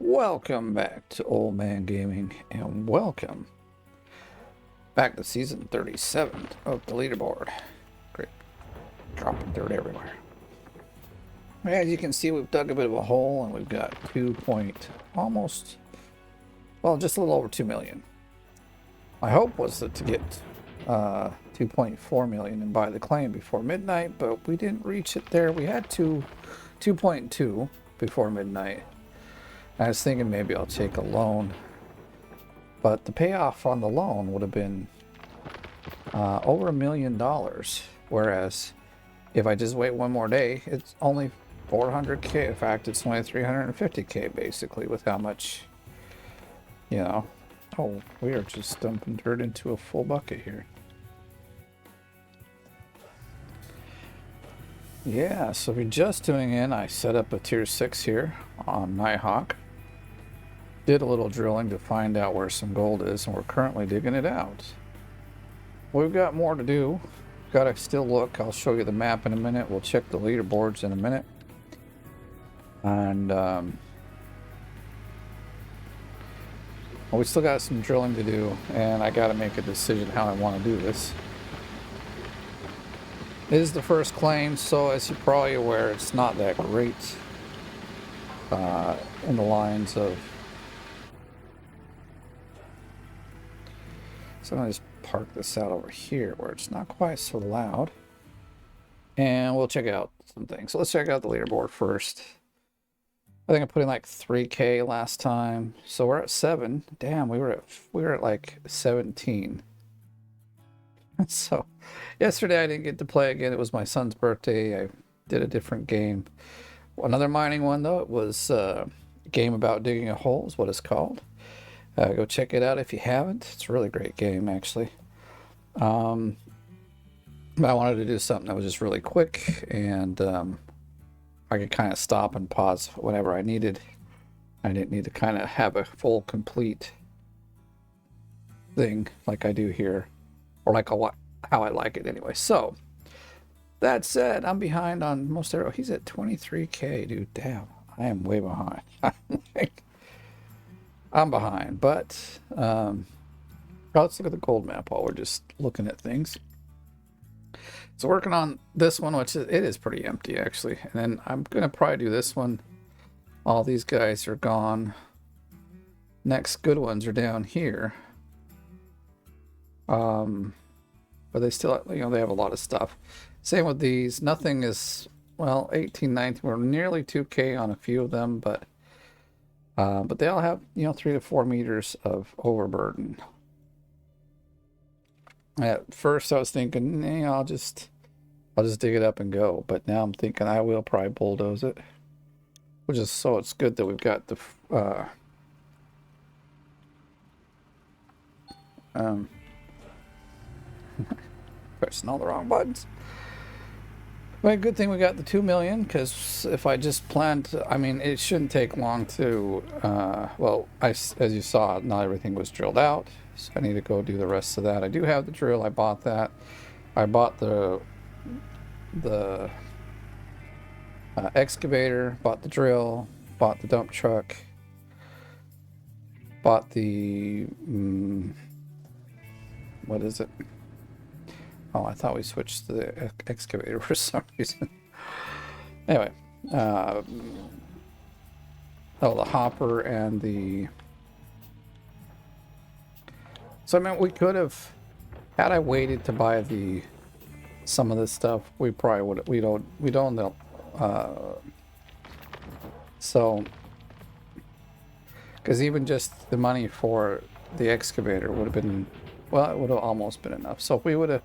Welcome back to Oldman Gaming, and welcome back to season 37 of the leaderboard. Great, dropping dirt everywhere. As you can see, we've dug a bit of a hole, and we've got just a little over 2 million. My hope was to get 2.4 million and buy the claim before midnight, but we didn't reach it there. We had 2.2 before midnight. I was thinking maybe I'll take a loan, but the payoff on the loan would have been over $1 million, whereas if I just wait one more day, it's only 400k. In fact, it's only 350k basically, with how much, you know. Oh, we are just dumping dirt into a full bucket here. Yeah, so if you're just tuning in, I set up a tier 6 here on Nighthawk. Did a little drilling to find out where some gold is, and we're currently digging it out. We've got more to do. Gotta still look. I'll show you the map in a minute. We'll check the leaderboards in a minute. And we still got some drilling to do, and I gotta make a decision how I want to do this. It is the first claim, so as you're probably aware, it's not that great in the lines of. So I'm going to just park this out over here where it's not quite so loud. And we'll check out some things. So let's check out the leaderboard first. I think I put in like 3K last time. So we're at 7. Damn, we were at like 17. So yesterday I didn't get to play again. It was my son's birthday. I did a different game. Another mining one though. It was a game about digging a hole is what it's called. Go check it out if you haven't. It's a really great game, actually. But I wanted to do something that was just really quick, and I could kind of stop and pause whenever I needed. I didn't need to kind of have a full, complete thing like I do here, or like how I like it anyway. So, that said, I'm behind on most everyone. He's at 23K, dude. Damn, I am way behind. I'm behind, but let's look at the gold map while we're just looking at things. So working on this one, which it is pretty empty actually, and then I'm gonna probably do this one. All these guys are gone. Next good ones are down here. But they still, you know, they have a lot of stuff. Same with these. Nothing is, well, 18, 19. We're nearly 2K on a few of them, but they all have, you know, 3 to 4 meters of overburden. At first I was thinking, nah, I'll just dig it up and go. But now I'm thinking I will probably bulldoze it. Which is, so it's good that we've got the, pressing all the wrong buttons. Well, good thing we got the 2 million, because if I just planned to, I mean, it shouldn't take long to, well, as you saw, not everything was drilled out, so I need to go do the rest of that. I do have the drill, I bought that. I bought the excavator, bought the drill, bought the dump truck, bought the, what is it? Oh, I thought we switched to the excavator for some reason. Anyway, oh, the hopper and the. So I mean, we could have, had I waited to buy some of this stuff, we probably would. We don't know. So, because even just the money for the excavator would have been, well, it would have almost been enough. So if we would have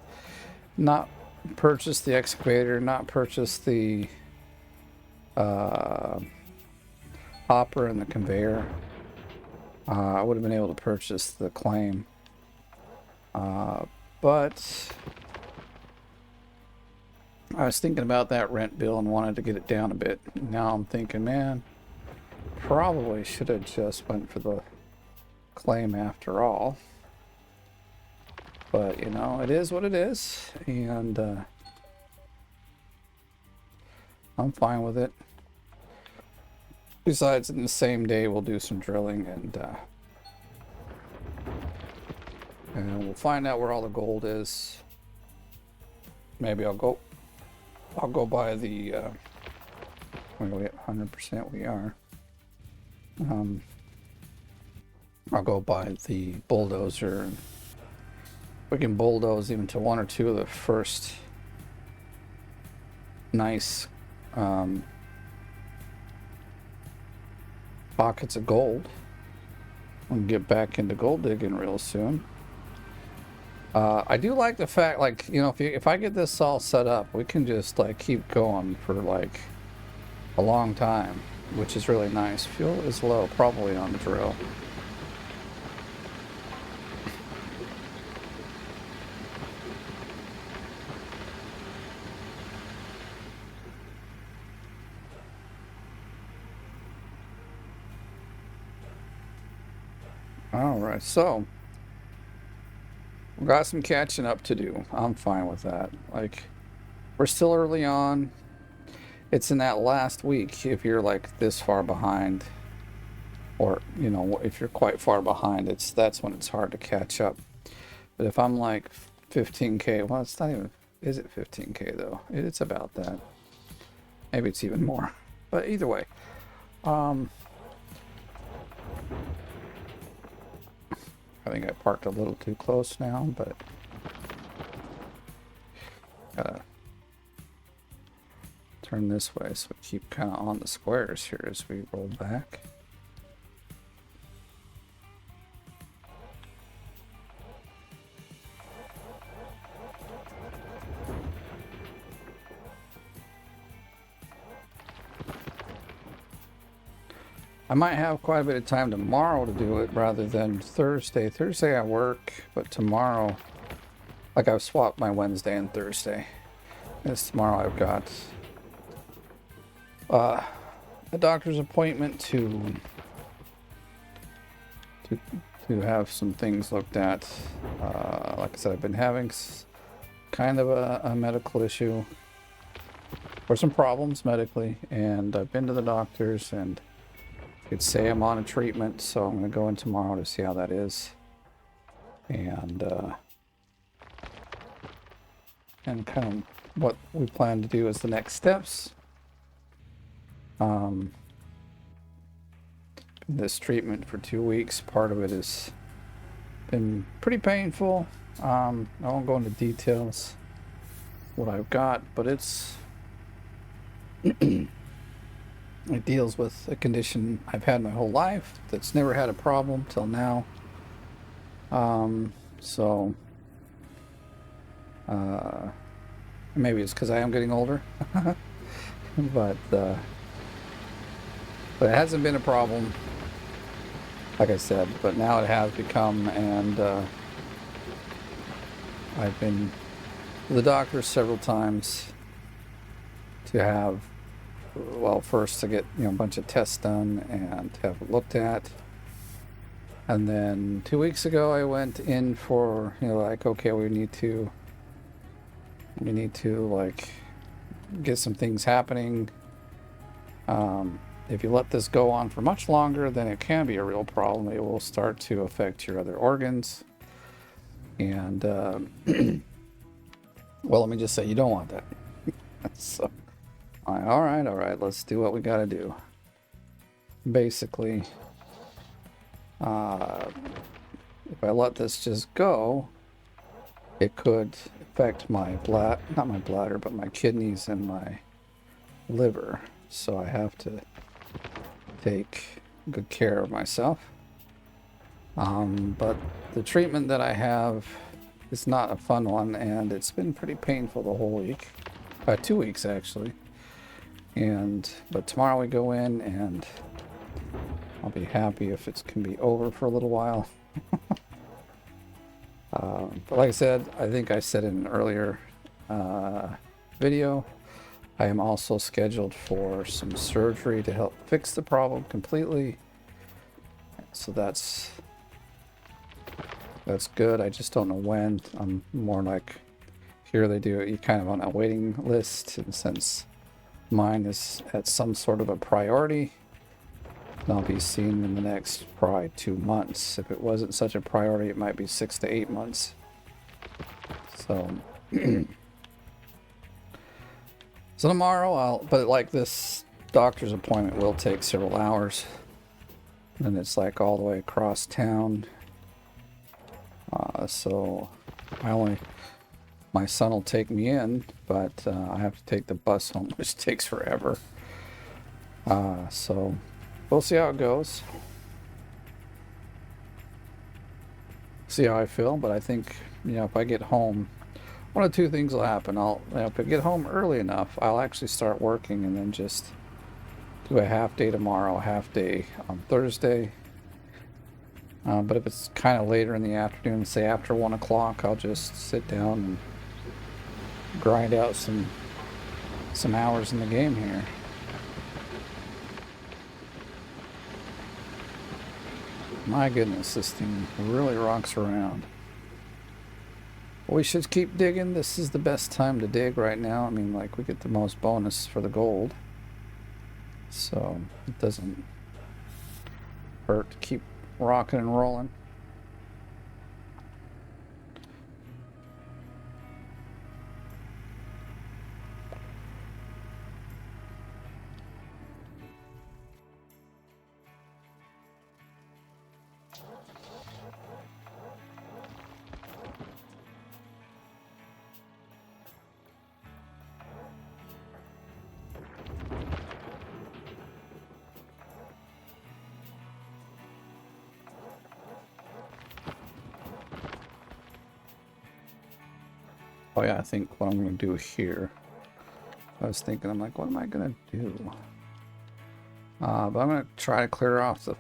not purchased the excavator, not purchased the hopper and the conveyor, I would have been able to purchase the claim. But I was thinking about that rent bill and wanted to get it down a bit. Now I'm thinking, man, probably should have just went for the claim after all. But, you know, it is what it is, and I'm fine with it. Besides, in the same day, we'll do some drilling and we'll find out where all the gold is. Maybe I'll go by the, wait, 100% we are. I'll go by the bulldozer. And we can bulldoze even to one or two of the first nice pockets of gold. We'll get back into gold digging real soon. I do like the fact, like, you know, if I get this all set up, we can just like keep going for like a long time, which is really nice. Fuel is low, probably on the drill. All right, so we got some catching up to do. I'm fine with that. Like, we're still early on. It's in that last week if you're like this far behind, or you know, if you're quite far behind, that's when it's hard to catch up. But if I'm like 15k, well, it's not even, is it 15k though? It's about that. Maybe it's even more. But either way, I think I parked a little too close now, but gotta turn this way so we keep kind of on the squares here as we roll back. I might have quite a bit of time tomorrow to do it rather than Thursday. Thursday I work, but tomorrow, like I've swapped my Wednesday and Thursday. This tomorrow I've got a doctor's appointment to have some things looked at. Like I said, I've been having kind of a medical issue or some problems medically, and I've been to the doctors and could say I'm on a treatment, so I'm going to go in tomorrow to see how that is, and kind of what we plan to do as the next steps. This treatment for 2 weeks, part of it has been pretty painful. I won't go into details what I've got, but it's it deals with a condition I've had my whole life that's never had a problem till now. So maybe it's because I am getting older, but it hasn't been a problem, like I said, but now it has become, and I've been to the doctor several times to have, well, first to get, you know, a bunch of tests done and to have it looked at. And then 2 weeks ago I went in for, you know, like, okay, we need to like get some things happening. If you let this go on for much longer, then it can be a real problem. It will start to affect your other organs. And well, let me just say, you don't want that. So all right, let's do what we got to do. Basically, if I let this just go, it could affect my not my bladder, but my kidneys and my liver. So I have to take good care of myself. But the treatment that I have is not a fun one, and it's been pretty painful the whole week. 2 weeks actually. But tomorrow we go in, and I'll be happy if it can be over for a little while. But like I said, I think I said in an earlier video, I am also scheduled for some surgery to help fix the problem completely. So that's good. I just don't know when. I'm more like, here they do it, you kind of on a waiting list, and since mine is at some sort of a priority, I'll be seeing in the next probably 2 months. If it wasn't such a priority, it might be 6 to 8 months. So, so tomorrow but like this doctor's appointment will take several hours. And it's like all the way across town. So my son will take me in, but I have to take the bus home, which takes forever. So we'll see how it goes. See how I feel, but I think, if I get home, one of two things will happen. If I get home early enough, I'll actually start working and then just do a half day tomorrow, a half day on Thursday. But if it's kind of later in the afternoon, say after 1 o'clock, I'll just sit down and grind out some hours in the game here. My goodness, this thing really rocks around. We should keep digging. This is the best time to dig right now. I mean, like, we get the most bonus for the gold. So it doesn't hurt to keep rocking and rolling. Oh yeah, I think what I'm going to do here, I was thinking, I'm like, what am I going to do? But I'm going to try to clear off the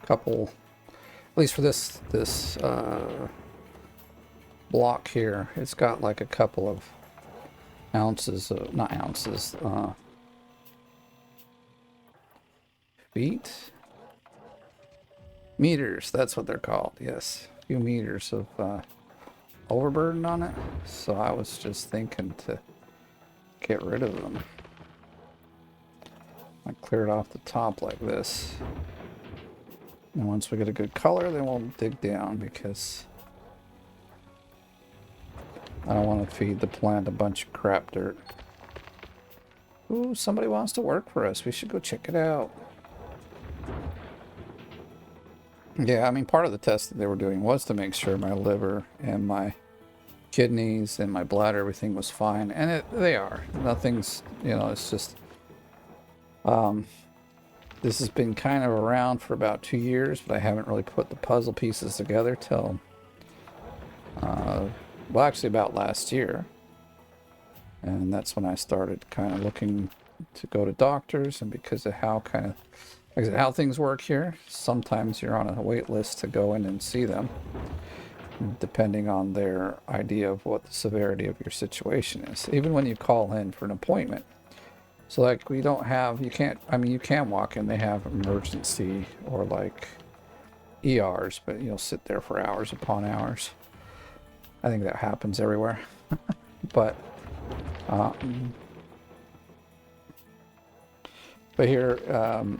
couple, at least for this block here. It's got like a couple of ounces, not ounces, feet? Meters, that's what they're called, yes. A few meters of overburden on it, so I was just thinking to get rid of them. I clear it off the top like this, and once we get a good color, then we'll dig down, because I don't want to feed the plant a bunch of crap dirt. Ooh, somebody wants to work for us. We should go check it out. Yeah, I mean, part of the test that they were doing was to make sure my liver and my kidneys and my bladder, everything was fine. And they are. Nothing's, it's just... this has been kind of around for about 2 years, but I haven't really put the puzzle pieces together till... well, actually about last year. And that's when I started kind of looking to go to doctors, and because of how how things work here, sometimes you're on a wait list to go in and see them, depending on their idea of what the severity of your situation is, even when you call in for an appointment. So like, you can walk in, they have emergency or like ERs, but you'll sit there for hours upon hours. I think that happens everywhere. But here,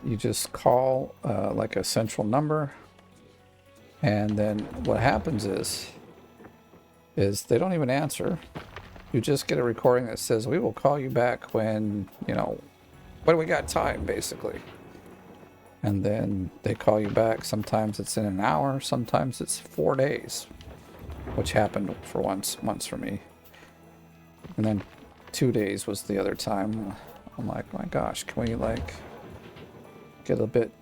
you just call like a central number, and then what happens is they don't even answer. You just get a recording that says, we will call you back when, when we got time, basically. And then they call you back. Sometimes it's in an hour, sometimes it's 4 days, which happened for once for me. And then 2 days was the other time. I'm like, my gosh, can we like get a bit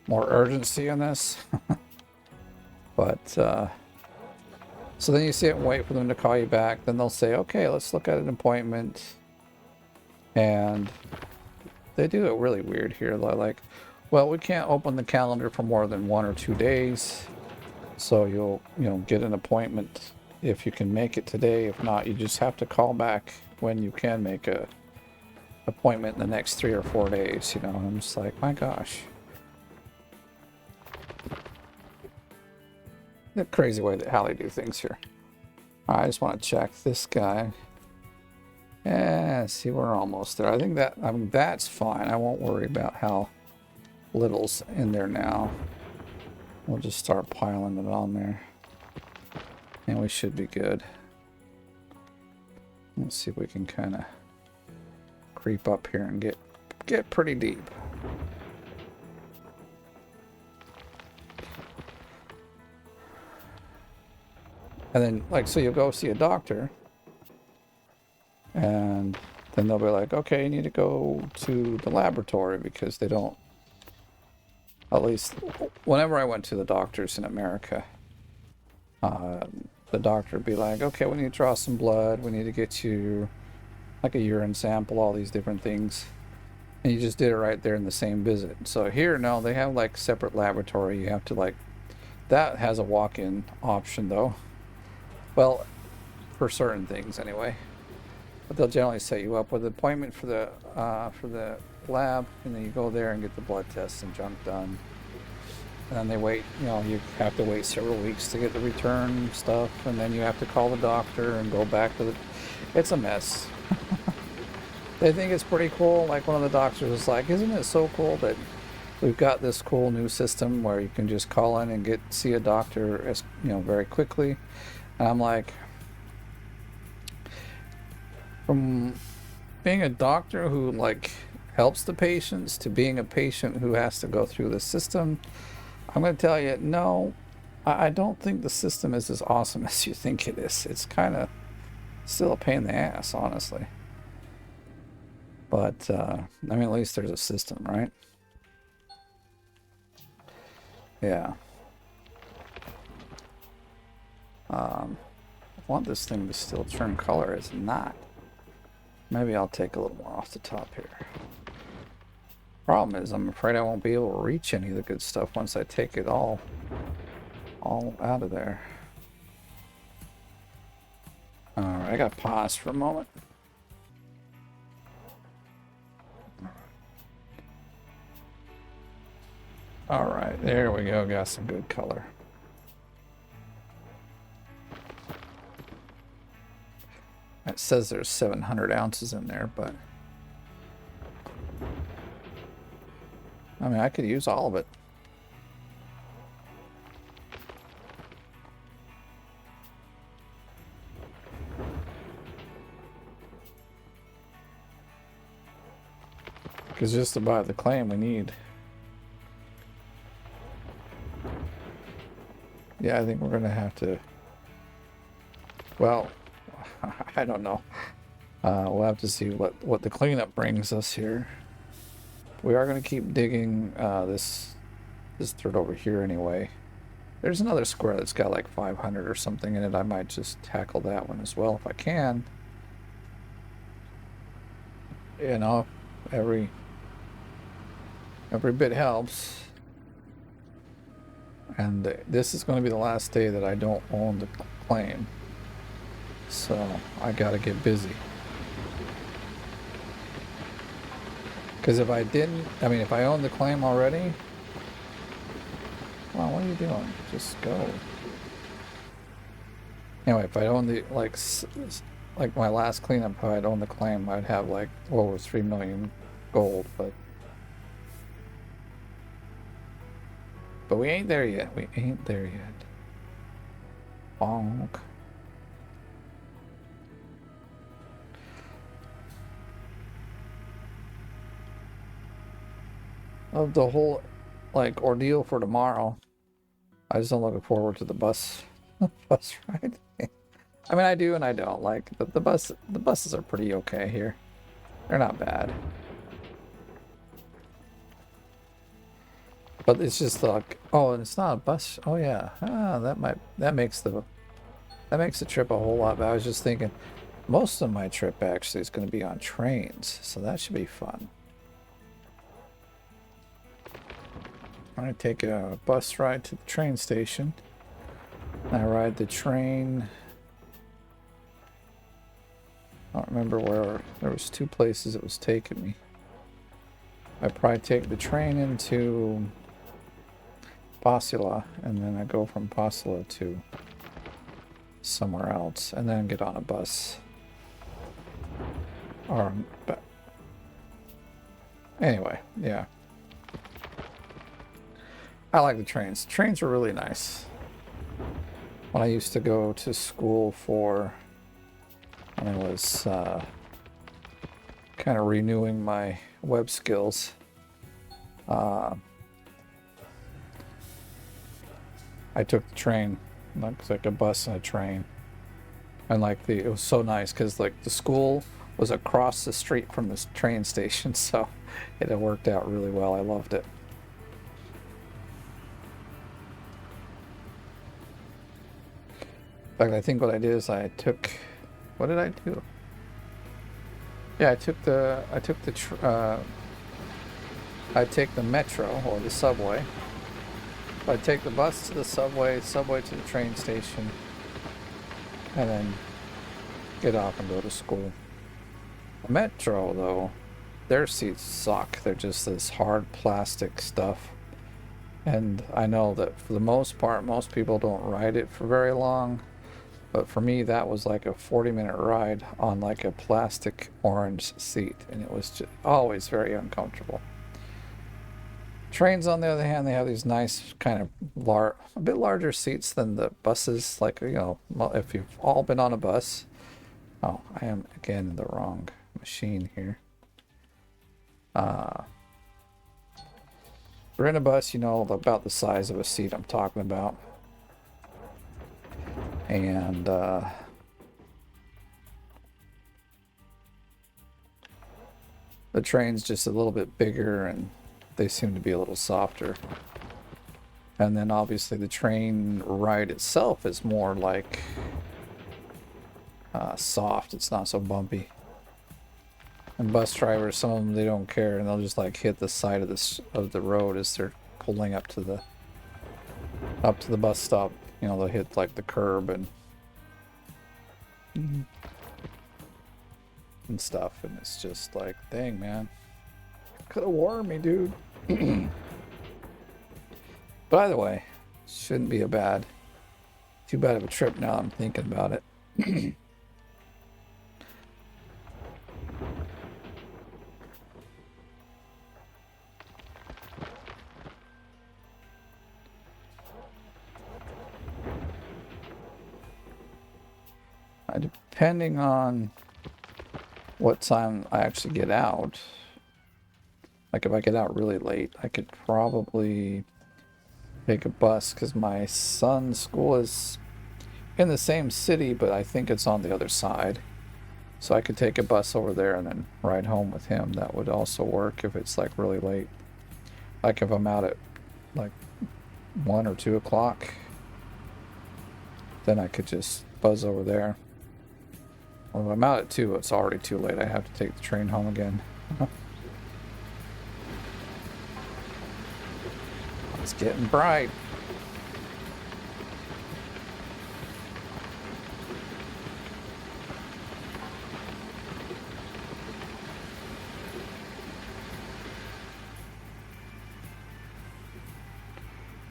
more urgency on this? But so then you sit and wait for them to call you back. Then they'll say, okay, let's look at an appointment. And they do it really weird here. They're like, well, we can't open the calendar for more than 1 or 2 days. So you'll get an appointment if you can make it today. If not, you just have to call back when you can make a appointment in the next 3 or 4 days. I'm just like, my gosh. The crazy way that how they do things here. I just want to check this guy. Yeah, see, we're almost there. I think that's fine. I won't worry about how littles in there now. We'll just start piling it on there. And we should be good. Let's see if we can kind of creep up here and get pretty deep. And then, like, so you'll go see a doctor, and then they'll be like, okay, you need to go to the laboratory, because they don't, at least whenever I went to the doctors in America, the doctor would be like, okay, we need to draw some blood, we need to get you like a urine sample, all these different things. And you just did it right there in the same visit. So here, no, they have like separate laboratory. You have to like, that has a walk-in option though. Well, for certain things anyway. But they'll generally set you up with an appointment for the lab, and then you go there and get the blood tests and junk done. And then they wait, you know, you have to wait several weeks to get the return stuff, and then you have to call the doctor and go back to the... It's a mess. They think it's pretty cool. Like one of the doctors was like, isn't it so cool that we've got this cool new system where you can just call in and see a doctor, as you know, very quickly. And I'm like, from being a doctor who like helps the patients to being a patient who has to go through the system, I'm going to tell you, no, I don't think the system is as awesome as you think it is. It's kind of still a pain in the ass, honestly. But, I mean, at least there's a system, right? Yeah. I want this thing to still turn color. It's not. Maybe I'll take a little more off the top here. Problem is, I'm afraid I won't be able to reach any of the good stuff once I take it all out of there. Alright, I gotta pause for a moment. Alright, there we go. Got some good color. It says there's 700 ounces in there, but I mean, I could use all of it. Because just to buy the claim we need. Yeah, I think we're going to have to, well, I don't know. We'll have to see what the cleanup brings us here. We are going to keep digging this dirt over here anyway. There's another square that's got like 500 or something in it. I might just tackle that one as well if I can. You know, every bit helps. And this is going to be the last day that I don't own the claim. So I got to get busy. Because if I didn't, I mean, if I owned the claim already, well, what are you doing? Just go. Anyway, if I owned the, like my last cleanup, if I'd owned the claim, I'd have like over 3 million gold, but we ain't there yet. We ain't there yet. Bonk. Of the whole, like, ordeal for tomorrow, I just don't look forward to the bus ride. I mean, I do and I don't. Like, the buses are pretty okay here. They're not bad. But it's just like, oh, and it's not a bus. Oh yeah, that makes the trip a whole lot better. I was just thinking, most of my trip actually is going to be on trains, so that should be fun. I'm going to take a bus ride to the train station. I ride the train. I don't remember where. There was 2 places it was taking me. I'd probably take the train into Pasila, and then I go from Pasila to somewhere else, and then get on a bus. Or, but anyway, yeah. I like the trains. Trains are really nice. When I used to go to school for, when I was kind of renewing my web skills, I took the train, like a bus and a train. And like it was so nice because like the school was across the street from this train station, so it had worked out really well. I loved it. In fact, I think what I did is I took, what did I do? Yeah, I take the metro or the subway. I take the bus to the subway, subway to the train station, and then get off and go to school. The metro, though, their seats suck. They're just this hard plastic stuff. And I know that for the most part, most people don't ride it for very long. But for me, that was like a 40-minute ride on like a plastic orange seat. And it was just always very uncomfortable. Trains, on the other hand, they have these nice kind of a bit larger seats than the buses. Like, you know, if you've all been on a bus. Oh, I am again in the wrong machine here. If you're in a bus, you know about the size of a seat I'm talking about. And the train's just a little bit bigger and they seem to be a little softer. And then obviously the train ride itself is more like soft. It's not so bumpy. And bus drivers, some of them, they don't care, and they'll just like hit the side of the road as they're pulling up to the bus stop. You know, they'll hit like the curb and stuff, and it's just like, dang, man, could have warned me, dude. But either way, shouldn't be too bad of a trip now I'm thinking about it. Depending on what time I actually get out, like if I get out really late, I could probably take a bus because my son's school is in the same city, but I think it's on the other side. So I could take a bus over there and then ride home with him. That would also work if it's like really late. Like if I'm out at like 1 or 2 o'clock, then I could just buzz over there. Well, if I'm out at 2, it's already too late. I have to take the train home again. It's getting bright.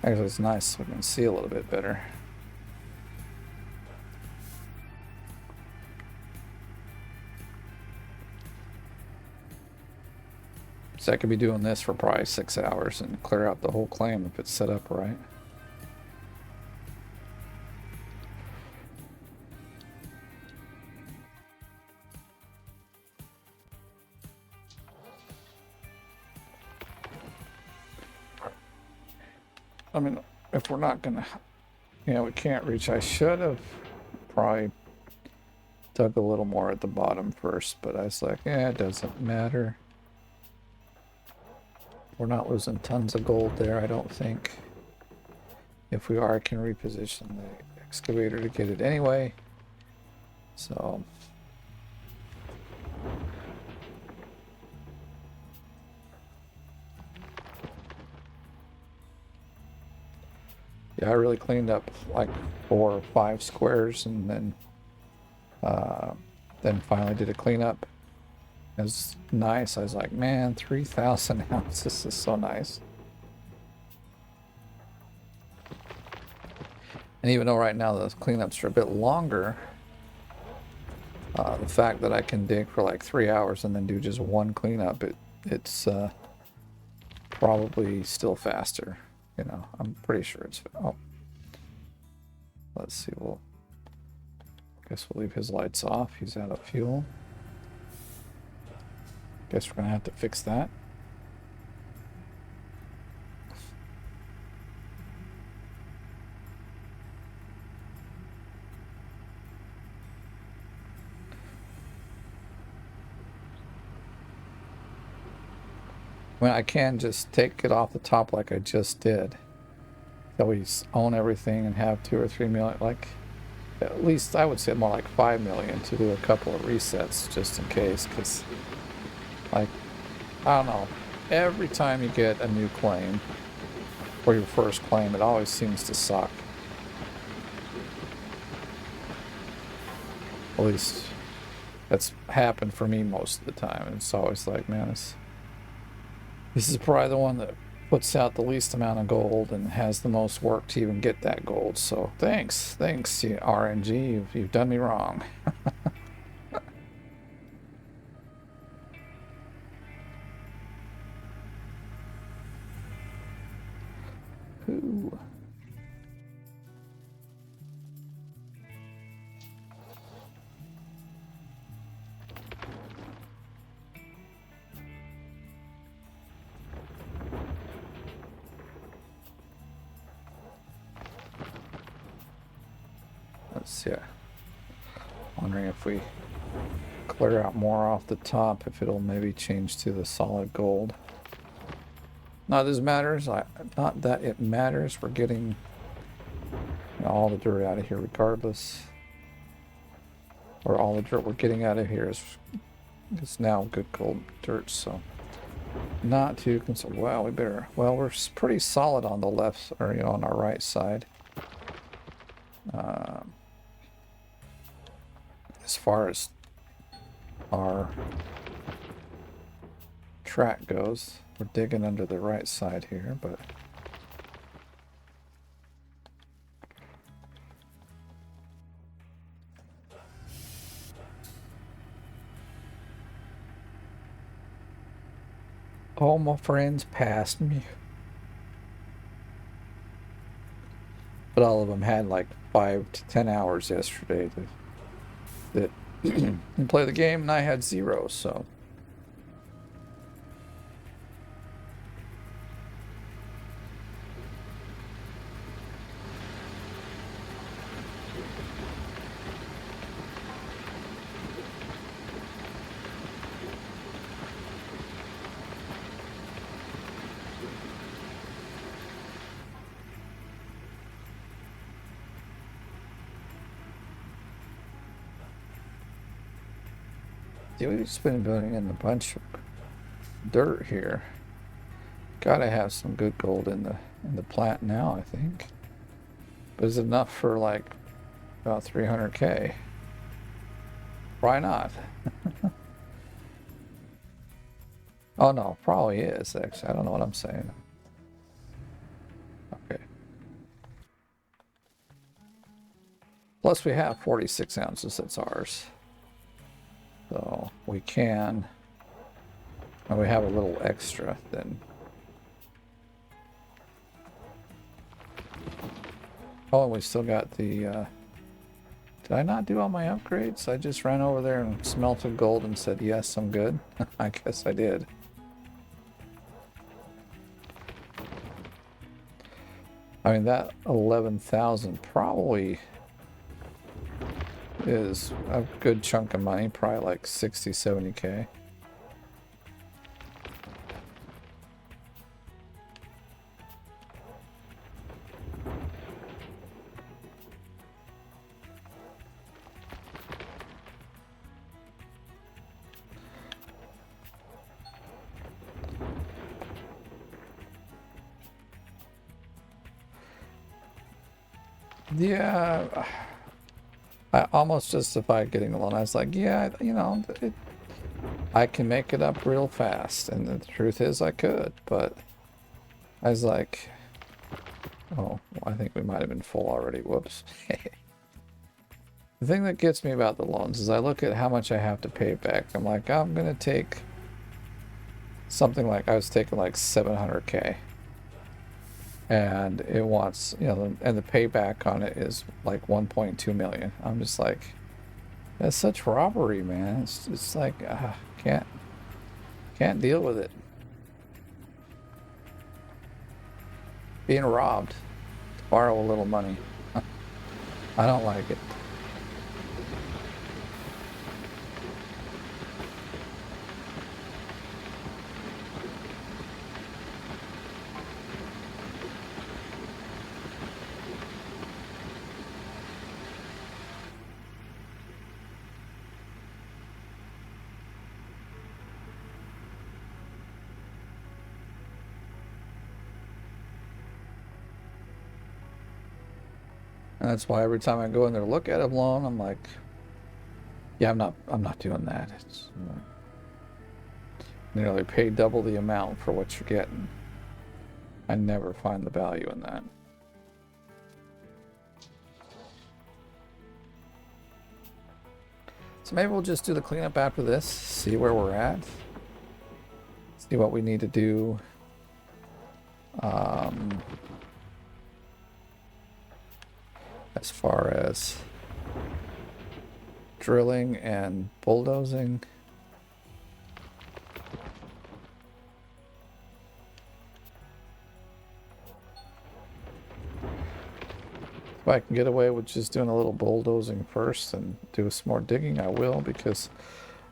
Actually, it's nice so we can see a little bit better. So I could be doing this for probably 6 hours and clear out the whole claim if it's set up right. I mean, if we're not gonna, we can't reach. I should have probably dug a little more at the bottom first, but I was like, it doesn't matter. We're not losing tons of gold there, I don't think. If we are, I can reposition the excavator to get it anyway. So yeah, I really cleaned up like 4 or 5 squares, and then finally did a cleanup. It was nice. I was like, man, 3,000 ounces is so nice. And even though right now the cleanups are a bit longer, the fact that I can dig for like 3 hours and then do just one cleanup, it's probably still faster. You know, I'm pretty sure it's... Oh. Let's see, guess we'll leave his lights off. He's out of fuel. Guess we're gonna have to fix that. I mean, I can just take it off the top like I just did. That we own everything and have 2 or 3 million, like, at least I would say more like 5 million to do a couple of resets just in case, because, like, I don't know, every time you get a new claim, or your first claim, it always seems to suck. At least that's happened for me most of the time, and it's always like, man, this is probably the one that puts out the least amount of gold and has the most work to even get that gold. So thanks, RNG, you've done me wrong. Ooh. Let's see. Wondering if we clear out more off the top, if it'll maybe change to the solid gold. Not that it matters. Not that it matters. We're getting all the dirt out of here regardless. Or all the dirt we're getting out of here is now good gold dirt, so not too concerned. Well, we're pretty solid on the left, or on our right side. As far as our track goes, we're digging under the right side here, but all my friends passed me. But all of them had like 5 to 10 hours yesterday that didn't play the game, and I had 0, so. We've just been building in a bunch of dirt here. Gotta have some good gold in the plant now, I think. But is it enough for like about 300k? Why not? Oh no, probably is actually. I don't know what I'm saying. Okay. Plus we have 46 ounces, that's ours. So we can, and we have a little extra then. Oh, and we still got the, did I not do all my upgrades? I just ran over there and smelted gold and said, yes, I'm good. I guess I did. I mean, that 11,000 probably is a good chunk of money, probably like 60, 70k. Yeah, I almost justified getting the loan. I was like, yeah, I can make it up real fast. And the truth is I could, but I was like, oh, I think we might have been full already. Whoops. The thing that gets me about the loans is I look at how much I have to pay back. I'm like, I'm going to take something like, I was taking like 700k. and it wants, you know, and the payback on it is like 1.2 million. I'm just like, that's such robbery, man. It's like, can't deal with it. Being robbed to borrow a little money. I don't like it. And that's why every time I go in there look at a loan, I'm like, yeah, I'm not doing that. It's nearly pay double the amount for what you're getting. I never find the value in that. So maybe we'll just do the cleanup after this, see where we're at, see what we need to do. As far as drilling and bulldozing. If I can get away with just doing a little bulldozing first and do some more digging, I will, because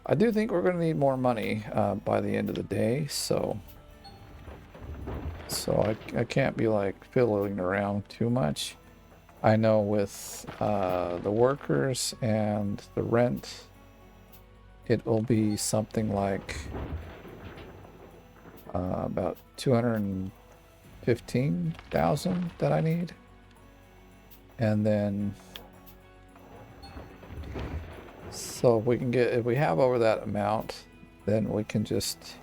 I do think we're going to need more money by the end of the day, so I can't be like fiddling around too much. I know with the workers and the rent, it will be something like about 215,000 that I need. And then, so if we have over that amount, then we can just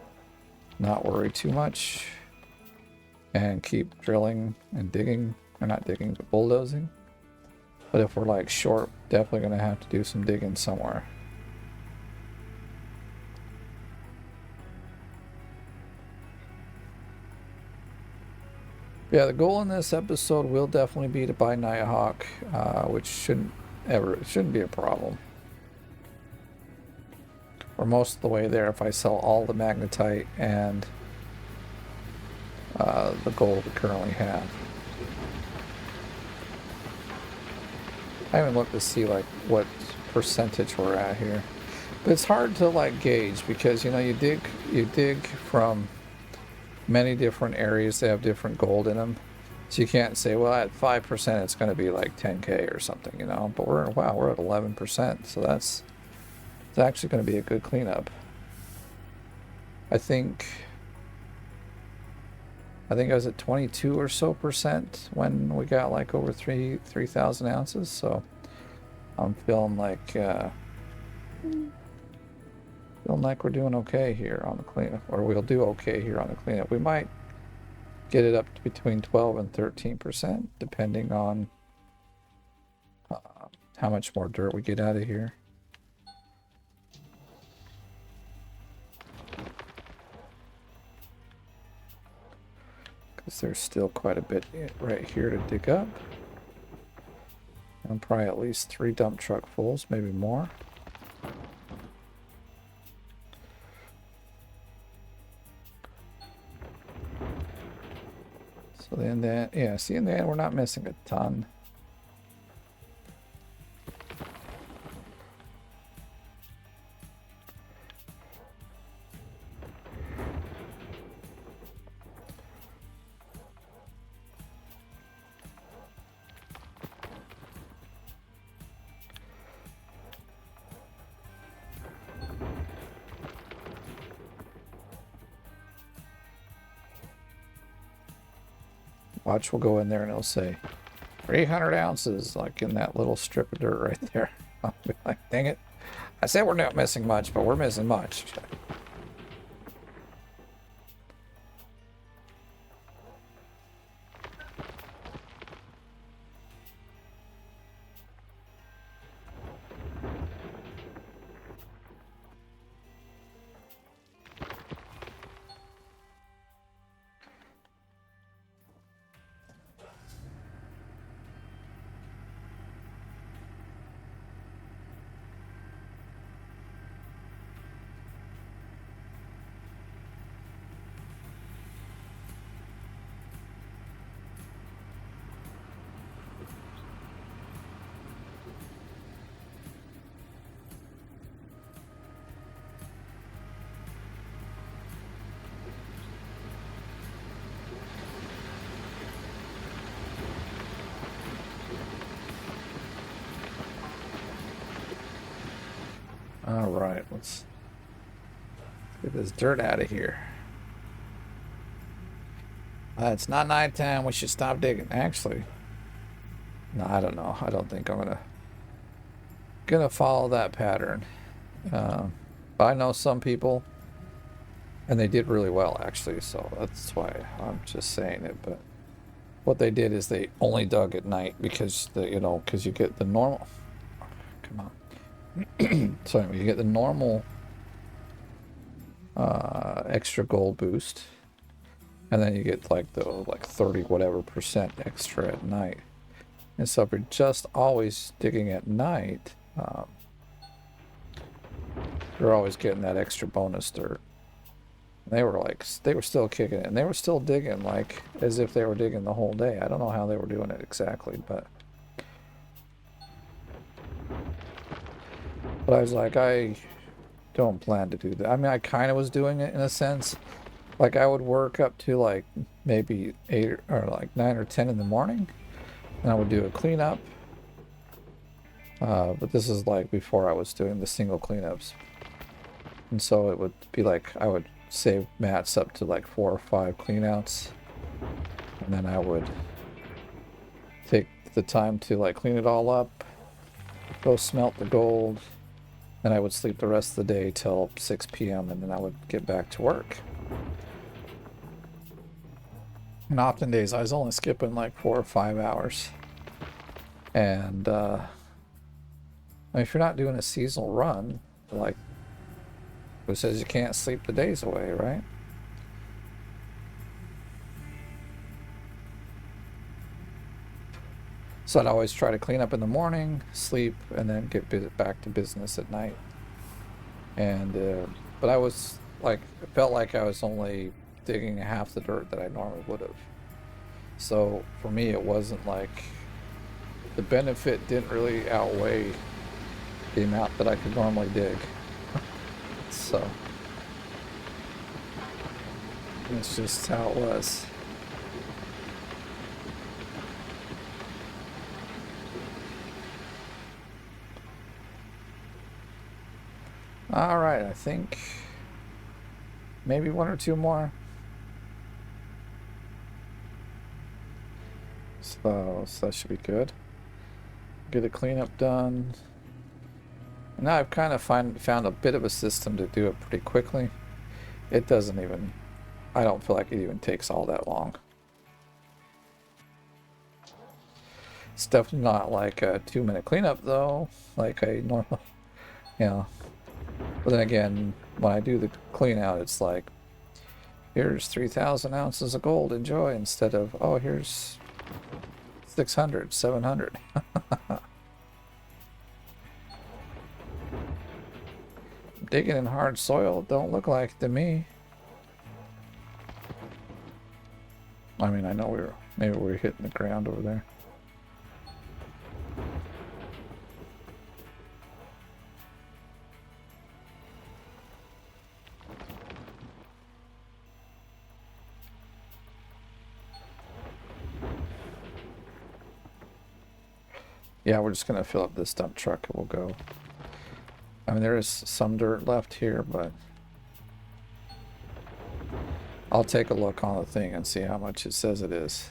not worry too much and keep drilling and digging. Or not digging, but bulldozing. But if we're like short, definitely going to have to do some digging somewhere. Yeah, the goal in this episode will definitely be to buy Nighthawk, which shouldn't be a problem. We're most of the way there if I sell all the magnetite and the gold we currently have. I haven't looked to see like what percentage we're at here, but it's hard to like gauge because, you know, you dig from many different areas that have different gold in them, so you can't say, well, at 5% it's going to be like 10k or something, you know. But we're at 11%, so it's actually going to be a good cleanup. I think I was at 22 or so percent when we got like over 3,000 ounces. So I'm feeling like we're doing okay here on the cleanup, or we'll do okay here on the cleanup. We might get it up to between 12 and 13%, depending on how much more dirt we get out of here. Because there's still quite a bit right here to dig up. And probably at least 3 dump truck fulls, maybe more. So then yeah, see, in the end, we're not missing a ton. Watch, we'll go in there and it'll say 300 ounces, like in that little strip of dirt right there. I'll be like, dang it. I said we're not missing much, but we're missing much. Let's get this dirt out of here. It's not nighttime. We should stop digging. Actually, no, I don't know. I don't think I'm gonna follow that pattern. But I know some people, and they did really well actually. So that's why I'm just saying it. But what they did is they only dug at night because because you get the normal. Come on. So anyway, you get the normal extra gold boost, and then you get like the 30 whatever % extra at night. And so if you're just always digging at night, you're always getting that extra bonus dirt. And they were still kicking it, and they were still digging like as if they were digging the whole day. I don't know how they were doing it exactly, but I was like, I don't plan to do that. I mean, I kind of was doing it in a sense. Like I would work up to like maybe 8 or like 9 or 10 in the morning, and I would do a cleanup. But this is like before I was doing the single cleanups. And so it would be like I would save mats up to like 4 or 5 cleanouts, and then I would take the time to like clean it all up, go smelt the gold, and I would sleep the rest of the day till 6 p.m. and then I would get back to work. And often days I was only skipping like 4 or 5 hours. And I mean, if you're not doing a seasonal run, like who says you can't sleep the days away, right? So I'd always try to clean up in the morning, sleep, and then get back to business at night. And but I was like, it felt like I was only digging half the dirt that I normally would have. So for me, it wasn't like the benefit didn't really outweigh the amount that I could normally dig. So that's just how it was. All right, I think maybe 1 or 2 more. So that should be good. Get a cleanup done. Now I've kind of found a bit of a system to do it pretty quickly. It doesn't even, I don't feel like it even takes all that long. It's definitely not like a 2-minute cleanup though, like a normal, But then again, when I do the clean out, it's like, here's 3,000 ounces of gold, enjoy, instead of, oh, here's 600, 700. Digging in hard soil don't look like it to me. I mean, I know maybe we're hitting the ground over there. Yeah, we're just gonna fill up this dump truck and we'll go. I mean, there is some dirt left here, but I'll take a look on the thing and see how much it says it is.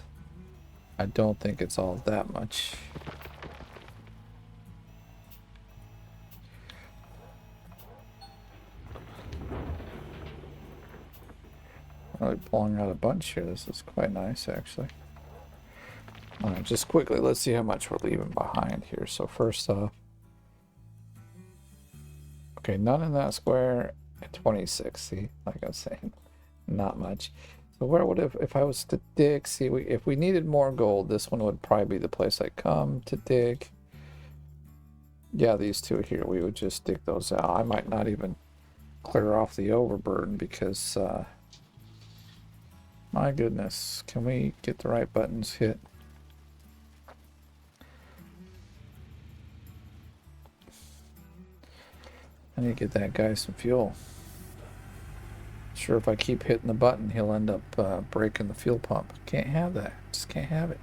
I don't think it's all that much. Really pulling out a bunch here. This is quite nice, actually. All right, just quickly, let's see how much we're leaving behind here. So first off, okay, none in that square at 26. See, like I was saying, not much. So where would if I was to dig? See, if we needed more gold, this one would probably be the place I come to dig. Yeah, these two here, we would just dig those out. I might not even clear off the overburden because, my goodness, can we get the right buttons hit? I need to get that guy some fuel. Sure, if I keep hitting the button, he'll end up breaking the fuel pump. Can't have that. Just can't have it.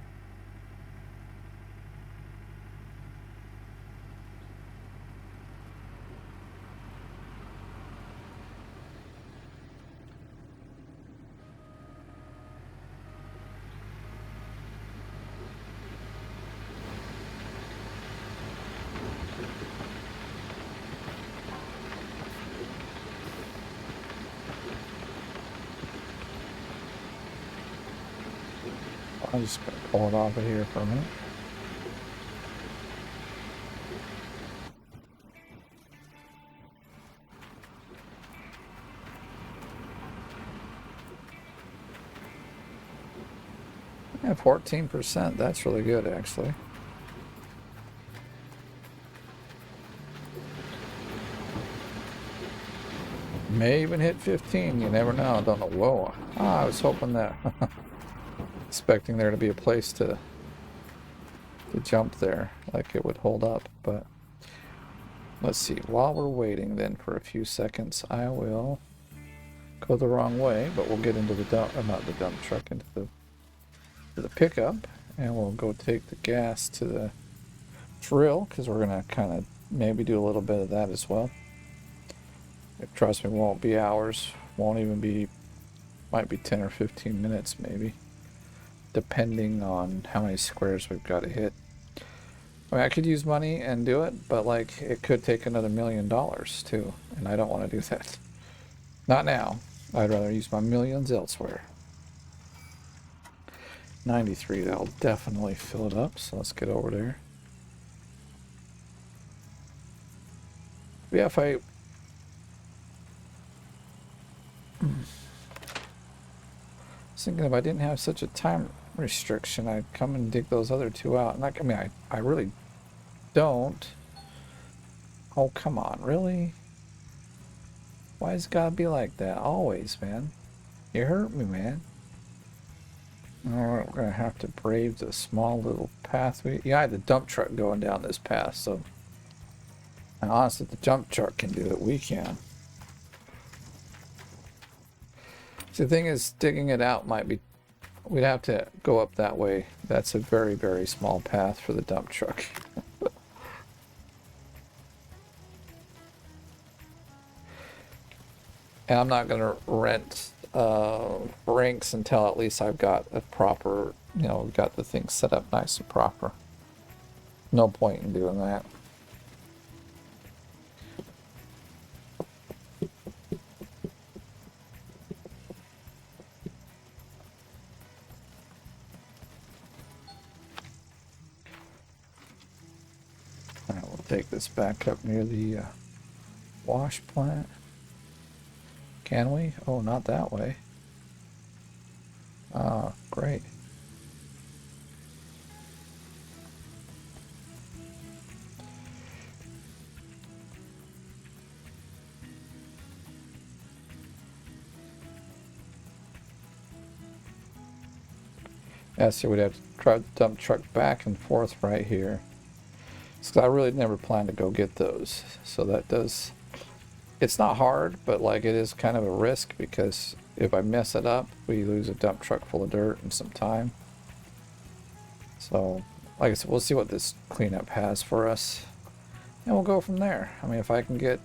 I'm just gonna pull it off of here for a minute. Yeah, 14%. That's really good, actually. May even hit 15. You never know. I don't know. Whoa. Ah, I was hoping that. Expecting there to be a place to jump there, like it would hold up. But let's see. While we're waiting, then for a few seconds, I will go the wrong way. But we'll get into the dump, not the dump truck, into the pickup, and we'll go take the gas to the drill because we're gonna kind of maybe do a little bit of that as well. Trust me, won't be hours, won't even be, might be 10 or 15 minutes maybe, depending on how many squares we've got to hit. I mean, I could use money and do it, but like it could take another $1 million too, and I don't want to do that. Not now. I'd rather use my millions elsewhere. 93, that'll definitely fill it up, so let's get over there. Yeah, if I was thinking if I didn't have such a time restriction, I'd come and dig those other two out. Like, I mean, I really don't. Oh, come on, really? Why's it gotta be like that? Always, man. You hurt me, man. Alright, we're gonna have to brave the small little path. Yeah, I had the dump truck going down this path, so... And honestly, if the dump truck can do it, we can. See, the thing is, digging it out might be... We'd have to go up that way. That's a very, very small path for the dump truck. And I'm not going to rent rinks until at least I've got a proper, you know, got the thing set up nice and proper. No point in doing that. All right, we'll take this back up near the wash plant. Can we? Oh, not that way. Ah, great. Yeah, so we'd have to drive the dump truck back and forth right here. So I really never planned to go get those. So that does... It's not hard, but like it is kind of a risk because if I mess it up, we lose a dump truck full of dirt and some time. So, like I said, we'll see what this cleanup has for us. And we'll go from there. I mean, if I can get,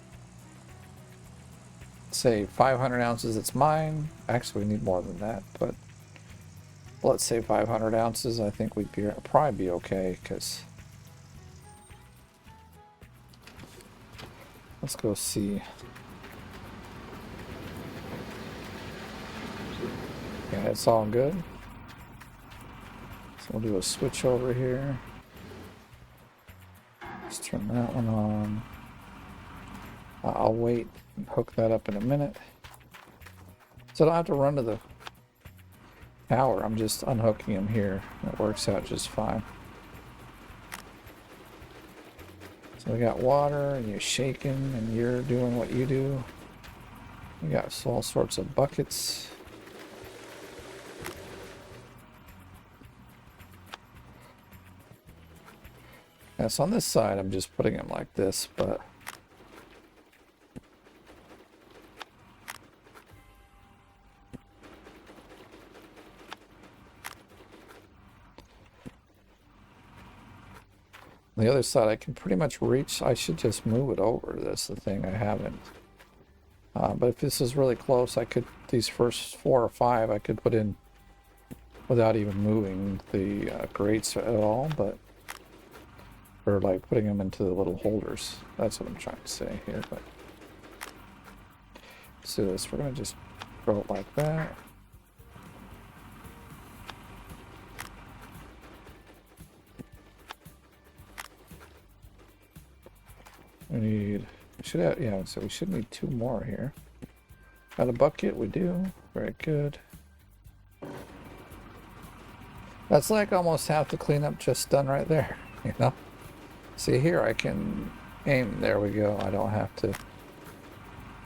say, 500 ounces, it's mine. Actually, we need more than that, but let's say 500 ounces, I think we'd probably be okay, because... Let's go see. Yeah, it's all good. So we'll do a switch over here. Let's turn that one on. I'll wait and hook that up in a minute. So I don't have to run to the tower. I'm just unhooking him here. It works out just fine. So we got water, and you're shaking, and you're doing what you do. We got all sorts of buckets. Yeah, so on this side, I'm just putting them like this, but... On the other side, I can pretty much reach. I should just move it over. That's the thing, I haven't. But if this is really close, I could, these first 4 or 5, I could put in without even moving the grates at all, but, or like putting them into the little holders. That's what I'm trying to say here, but let's do this. We're gonna just throw it like that. We should have, yeah, so we should need 2 more here. Got a bucket? We do. Very good. That's like almost half the cleanup just done right there, you know? See here, I can aim. There we go. I don't have to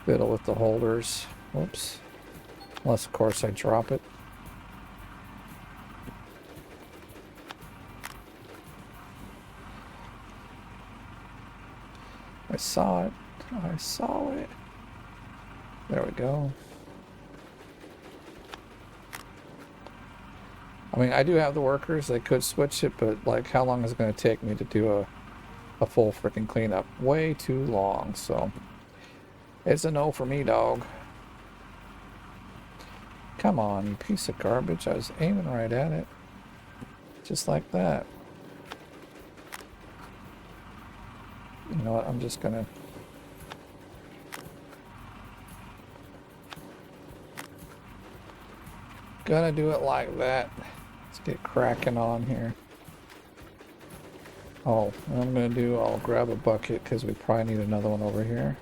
fiddle with the holders. Whoops. Unless, of course, I drop it. I saw it. I saw it. There we go. I mean, I do have the workers. They could switch it, but like, how long is it going to take me to do a full freaking cleanup? Way too long, so it's a no for me, dog. Come on, you piece of garbage. I was aiming right at it. Just like that. You know what? I'm just gonna... Gonna do it like that. Let's get cracking on here. Oh, I'm gonna do... I'll grab a bucket because we probably need another one over here.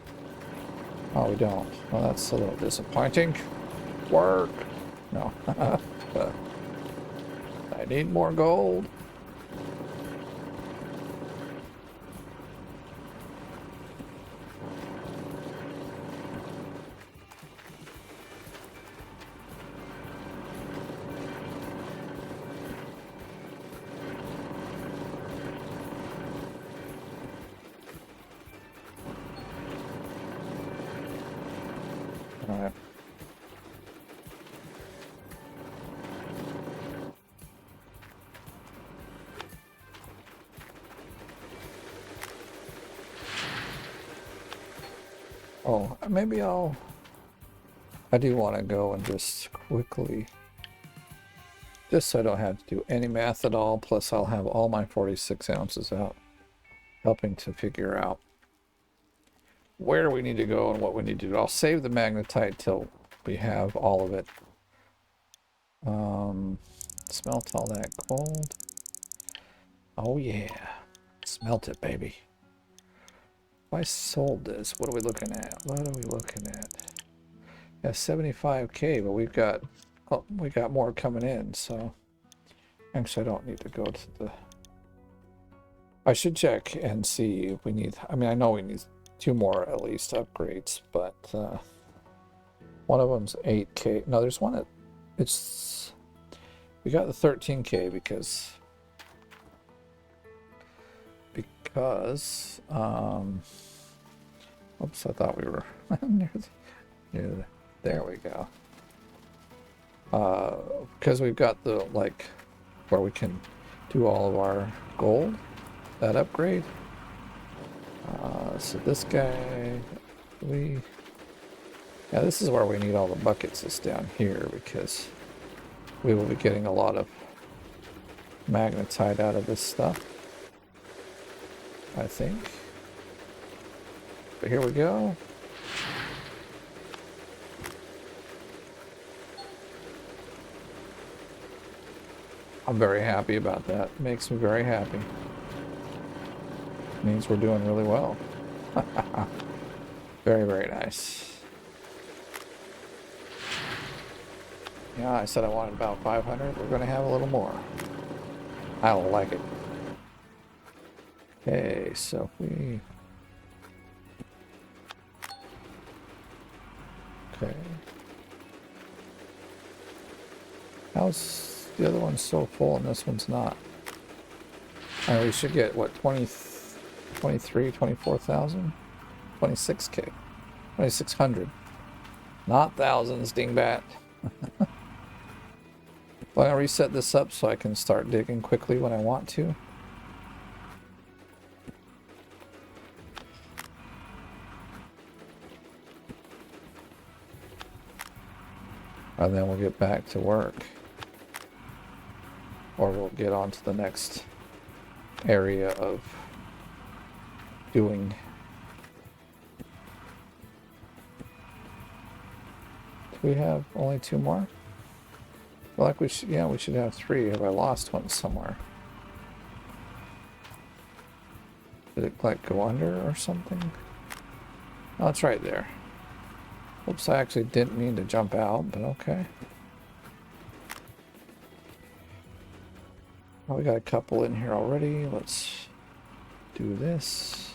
Oh, we don't. Well, that's a little disappointing. Work! No. I need more gold. All right. Oh, maybe I do want to go and just quickly, just so I don't have to do any math at all, plus I'll have all my 46 ounces out, helping to figure out where we need to go and what we need to do. I'll save the magnetite till we have all of it. Smelt all that gold. Oh yeah, smelt it, baby. If I sold this, what are we looking at? What are we looking at? Yeah, 75K, but we've got, oh, we got more coming in, so actually I don't need to go to the, I should check and see if we need, I mean, I know we need 2 more at least upgrades, but one of them's 8K. No, there's one that, it's, we got the 13K because oops, I thought we were near the, there we go. Because we've got the, like, where we can do all of our gold, that upgrade. So this guy, yeah, this is where we need all the buckets, is down here, because we will be getting a lot of magnetite out of this stuff, I think. But here we go. I'm very happy about that. Makes me very happy. Means we're doing really well. Very, very nice. Yeah, I said I wanted about 500. We're going to have a little more. I don't like it. Okay, so if we... Okay. How's the other one so full and this one's not? And we should get, what, 23, 24,000? 26K. 2,600. Not thousands, dingbat. Well, I'm going to reset this up so I can start digging quickly when I want to. And then we'll get back to work. Or we'll get on to the next area of doing. Do we have only 2 more? I feel like we should, yeah, we should have 3. Have I lost one somewhere? Did it like go under or something? Oh, it's right there. Oops, I actually didn't mean to jump out, but okay. Oh, we got a couple in here already. Let's do this.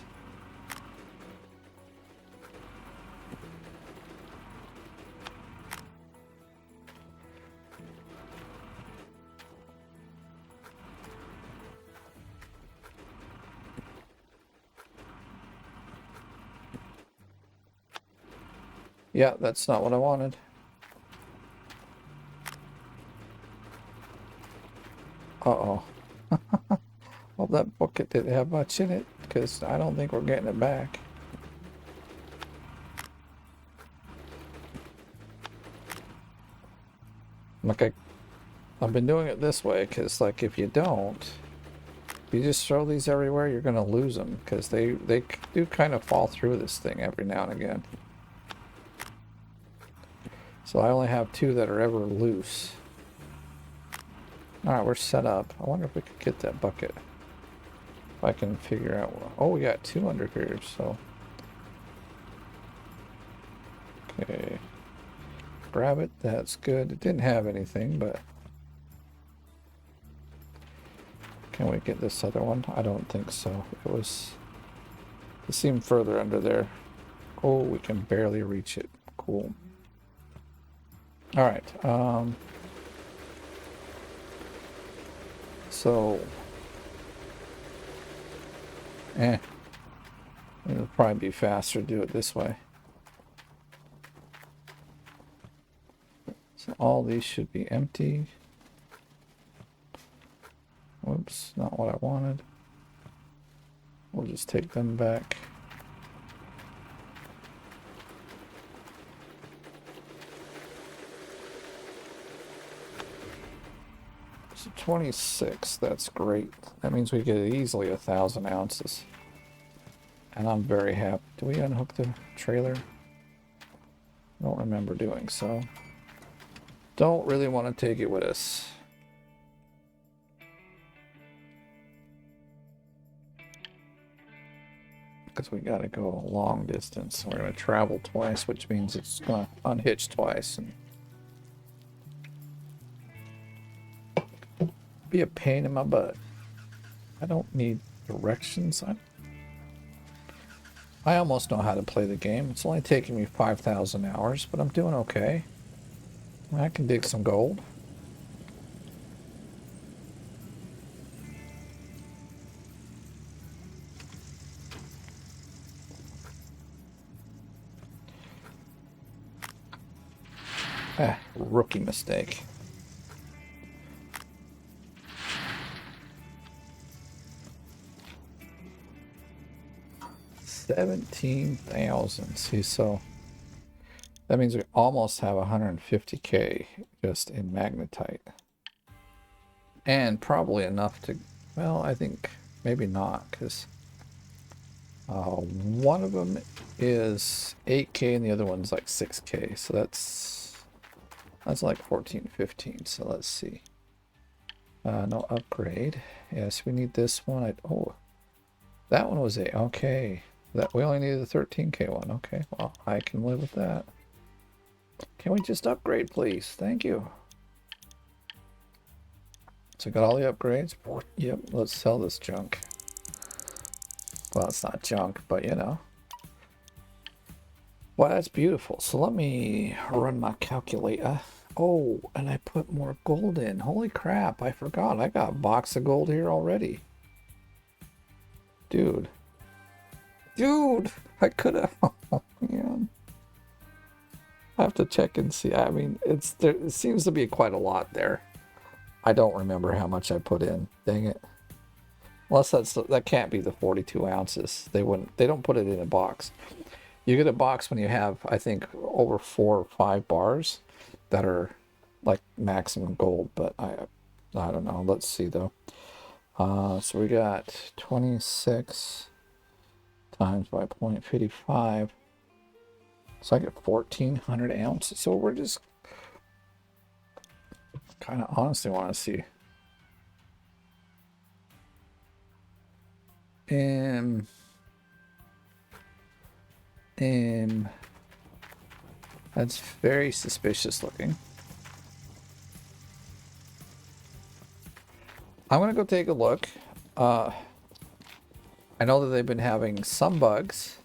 Yeah, that's not what I wanted. Uh-oh. Well, that bucket didn't have much in it, because I don't think we're getting it back. Like, I've been doing it this way, because, like, if you don't, if you just throw these everywhere, you're going to lose them, because they do kind of fall through this thing every now and again. So I only have 2 that are ever loose. Alright, we're set up. I wonder if we could get that bucket. If I can figure out... Oh, we got 2 under here, so... Okay. Grab it. That's good. It didn't have anything, but... Can we get this other one? I don't think so. It seemed further under there. Oh, we can barely reach it. Cool. Alright, so... It'll probably be faster to do it this way. So all these should be empty. Whoops, not what I wanted. We'll just take them back. So 26, that's great. That means we get easily 1,000 ounces. And I'm very happy. Do we unhook the trailer? I don't remember doing so. Don't really want to take it with us. Because we got to go a long distance. We're going to travel twice, which means it's going to unhitch twice. And be a pain in my butt. I don't need directions. I almost know how to play the game. It's only taking me 5,000 hours, but I'm doing okay. I can dig some gold. Rookie mistake. $17,000. See, so that means we almost have 150K just in magnetite. And probably enough to, well, I think maybe not, because one of them is 8K and the other one's like 6K. So that's like 14, 15. So let's see. No upgrade. Yes, we need this one. Oh, that one was okay. That we only needed the 13K one. Okay, well, I can live with that. Can we just upgrade, please? Thank you. So got all the upgrades. Yep, let's sell this junk. Well, it's not junk, but you know. Well, that's beautiful. So let me run my calculator. Oh, and I put more gold in. Holy crap, I forgot. I got a box of gold here already. Dude. Dude, I could have. Oh, man. I have to check and see. I mean, it seems to be quite a lot there. I don't remember how much I put in. Dang it. Unless that can't be the 42 ounces. They don't put it in a box. You get a box when you have, I think, over 4 or 5 bars that are like maximum gold, but I don't know. Let's see though. So we got 26 times by 0.55. So I get 1,400 ounces. So we're just kind of honestly want to see. Um, that's very suspicious looking. I'm gonna go take a look. I know that they've been having some bugs.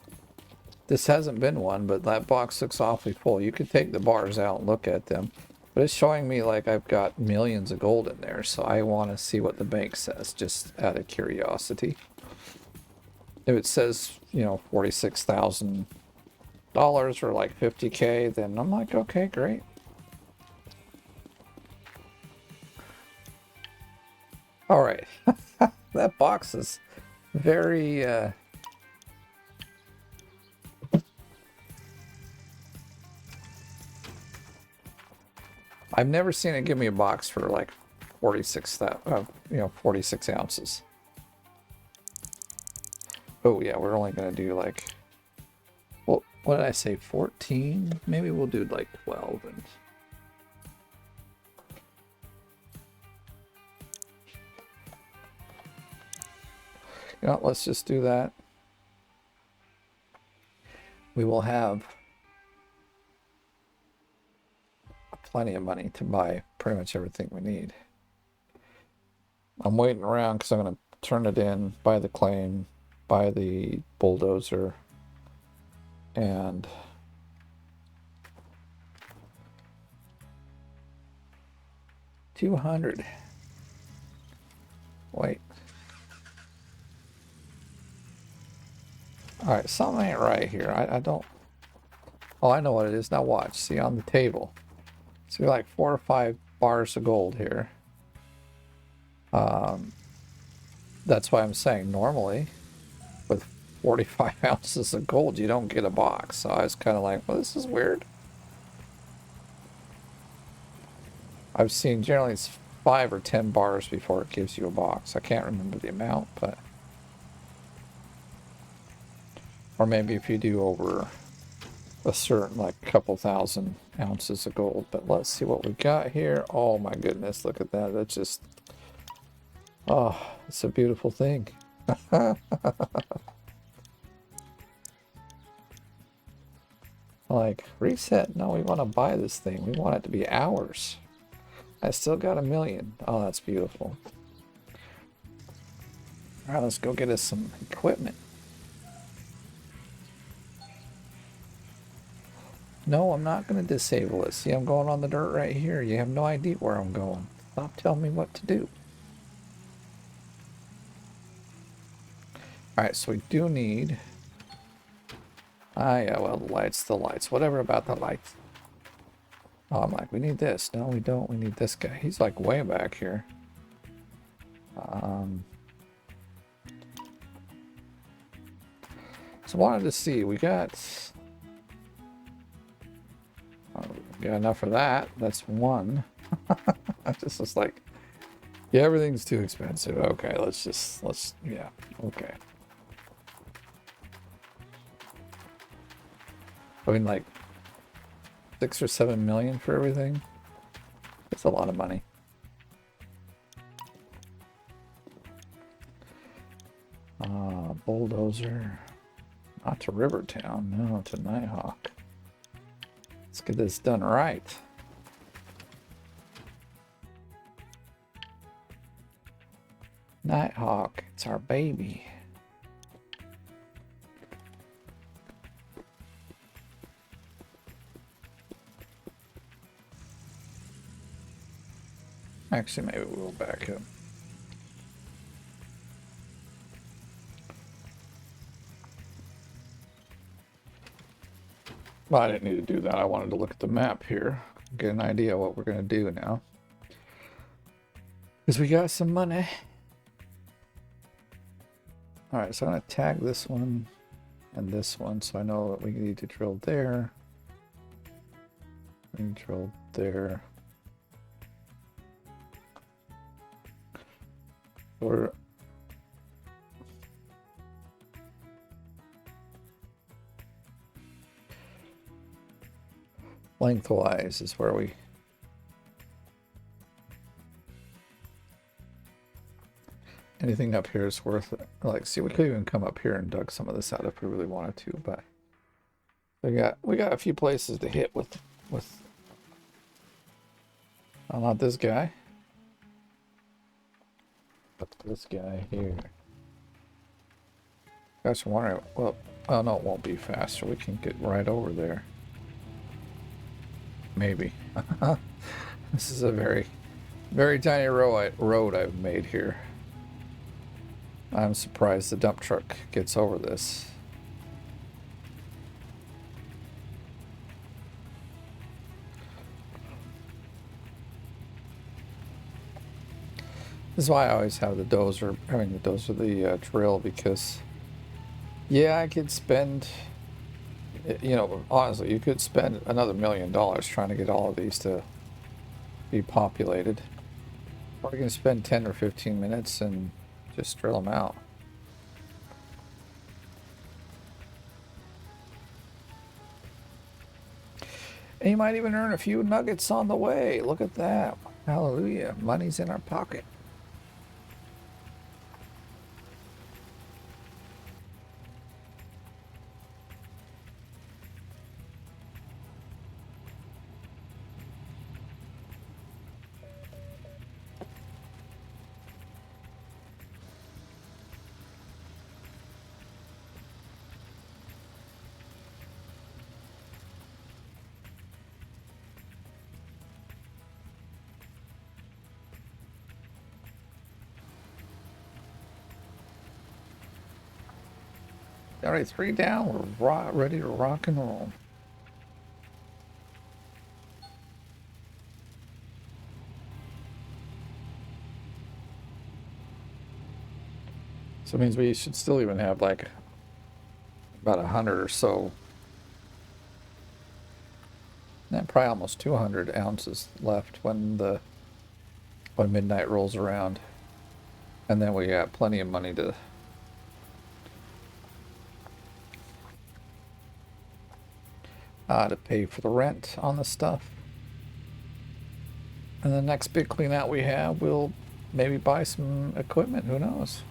This hasn't been one, but that box looks awfully full. You could take the bars out and look at them. But it's showing me like I've got millions of gold in there, so I want to see what the bank says, just out of curiosity. If it says, you know, $46,000 or like 50K, then I'm like, okay, great. All right. That box is very... I've never seen it give me a box for like 46 ounces. Oh yeah, we're only gonna do like, well, what did I say, 14? Maybe we'll do like 12 and you know, let's just do that. We will have plenty of money to buy pretty much everything we need. I'm waiting around because I'm going to turn it in, buy the claim, buy the bulldozer, and $200. Wait. All right, something ain't right here. I don't... Oh, I know what it is. Now watch. See on the table. So like 4 or 5 bars of gold here. That's why I'm saying normally with 45 ounces of gold you don't get a box. So I was kind of like, well, this is weird. I've seen generally it's 5 or 10 bars before it gives you a box. I can't remember the amount, but... Or maybe if you do over a certain, like, couple thousand ounces of gold. But let's see what we got here. Oh my goodness, look at that. That's just... Oh, it's a beautiful thing. Like, reset. No, we want to buy this thing. We want it to be ours. I still got $1 million. Oh, that's beautiful. All right, let's go get us some equipment. No, I'm not going to disable it. See, I'm going on the dirt right here. You have no idea where I'm going. Stop telling me what to do. All right, so we do need... Ah, yeah, well, the lights. Whatever about the lights. Oh, I'm like, we need this. No, we don't. We need this guy. He's like way back here. So wanted to see. We got enough of that. That's one. This is like, yeah, everything's too expensive. Okay, yeah, okay. I mean, like 6 or 7 million for everything. That's a lot of money. Bulldozer. Not to Rivertown, no, to Nighthawk. Let's get this done right. Nighthawk, it's our baby. Actually, maybe we'll back up. Well, I didn't need to do that. I wanted to look at the map here, get an idea what we're going to do now. Because we got some money. Alright, so I'm going to tag this one and this one, so I know that we need to drill there. We drill there. Or lengthwise is where we... And anything up here is worth it. Like, see, we could even come up here and dug some of this out if we really wanted to, but we got a few places to hit with not this guy, but this guy here. Guys, I'm wondering, well, oh no, it won't be faster. We can get right over there. Maybe. This is a very, very tiny road I've made here. I'm surprised the dump truck gets over this. This is why I always have the dozer, the drill, because yeah, I could spend, you know, honestly, you could spend another $1 million trying to get all of these to be populated. Or you can spend 10 or 15 minutes and just drill them out. And you might even earn a few nuggets on the way. Look at that. Hallelujah. Money's in our pocket. All right, 3 down. We're ready to rock and roll. So it means we should still even have like about 100 or so. And probably almost 200 ounces left when midnight rolls around. And then we got plenty of money to pay for the rent on the stuff. And the next big clean out we have, we'll maybe buy some equipment, who knows?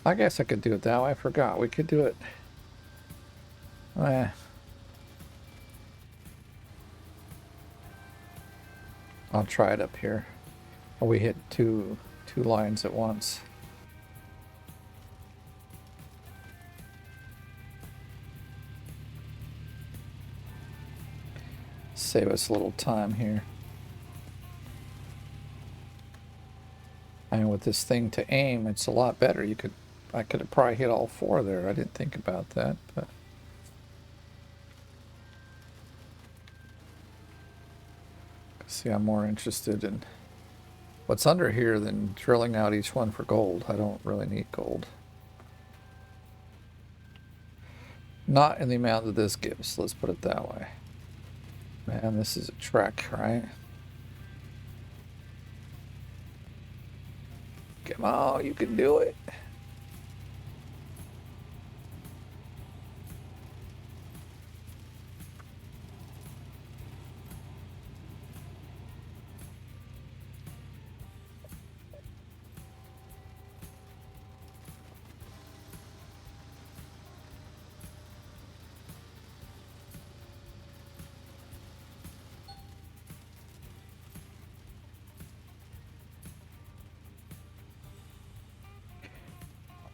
I guess I could do it that way. I forgot. We could do it. I'll try it up here. Or we hit two lines at once. Save us a little time here. And with this thing to aim, it's a lot better. I could have probably hit all 4 there. I didn't think about that, but see, I'm more interested in what's under here than drilling out each one for gold. I don't really need gold. Not in the amount that this gives, let's put it that way. Man, this is a trek, right? Come on, you can do it.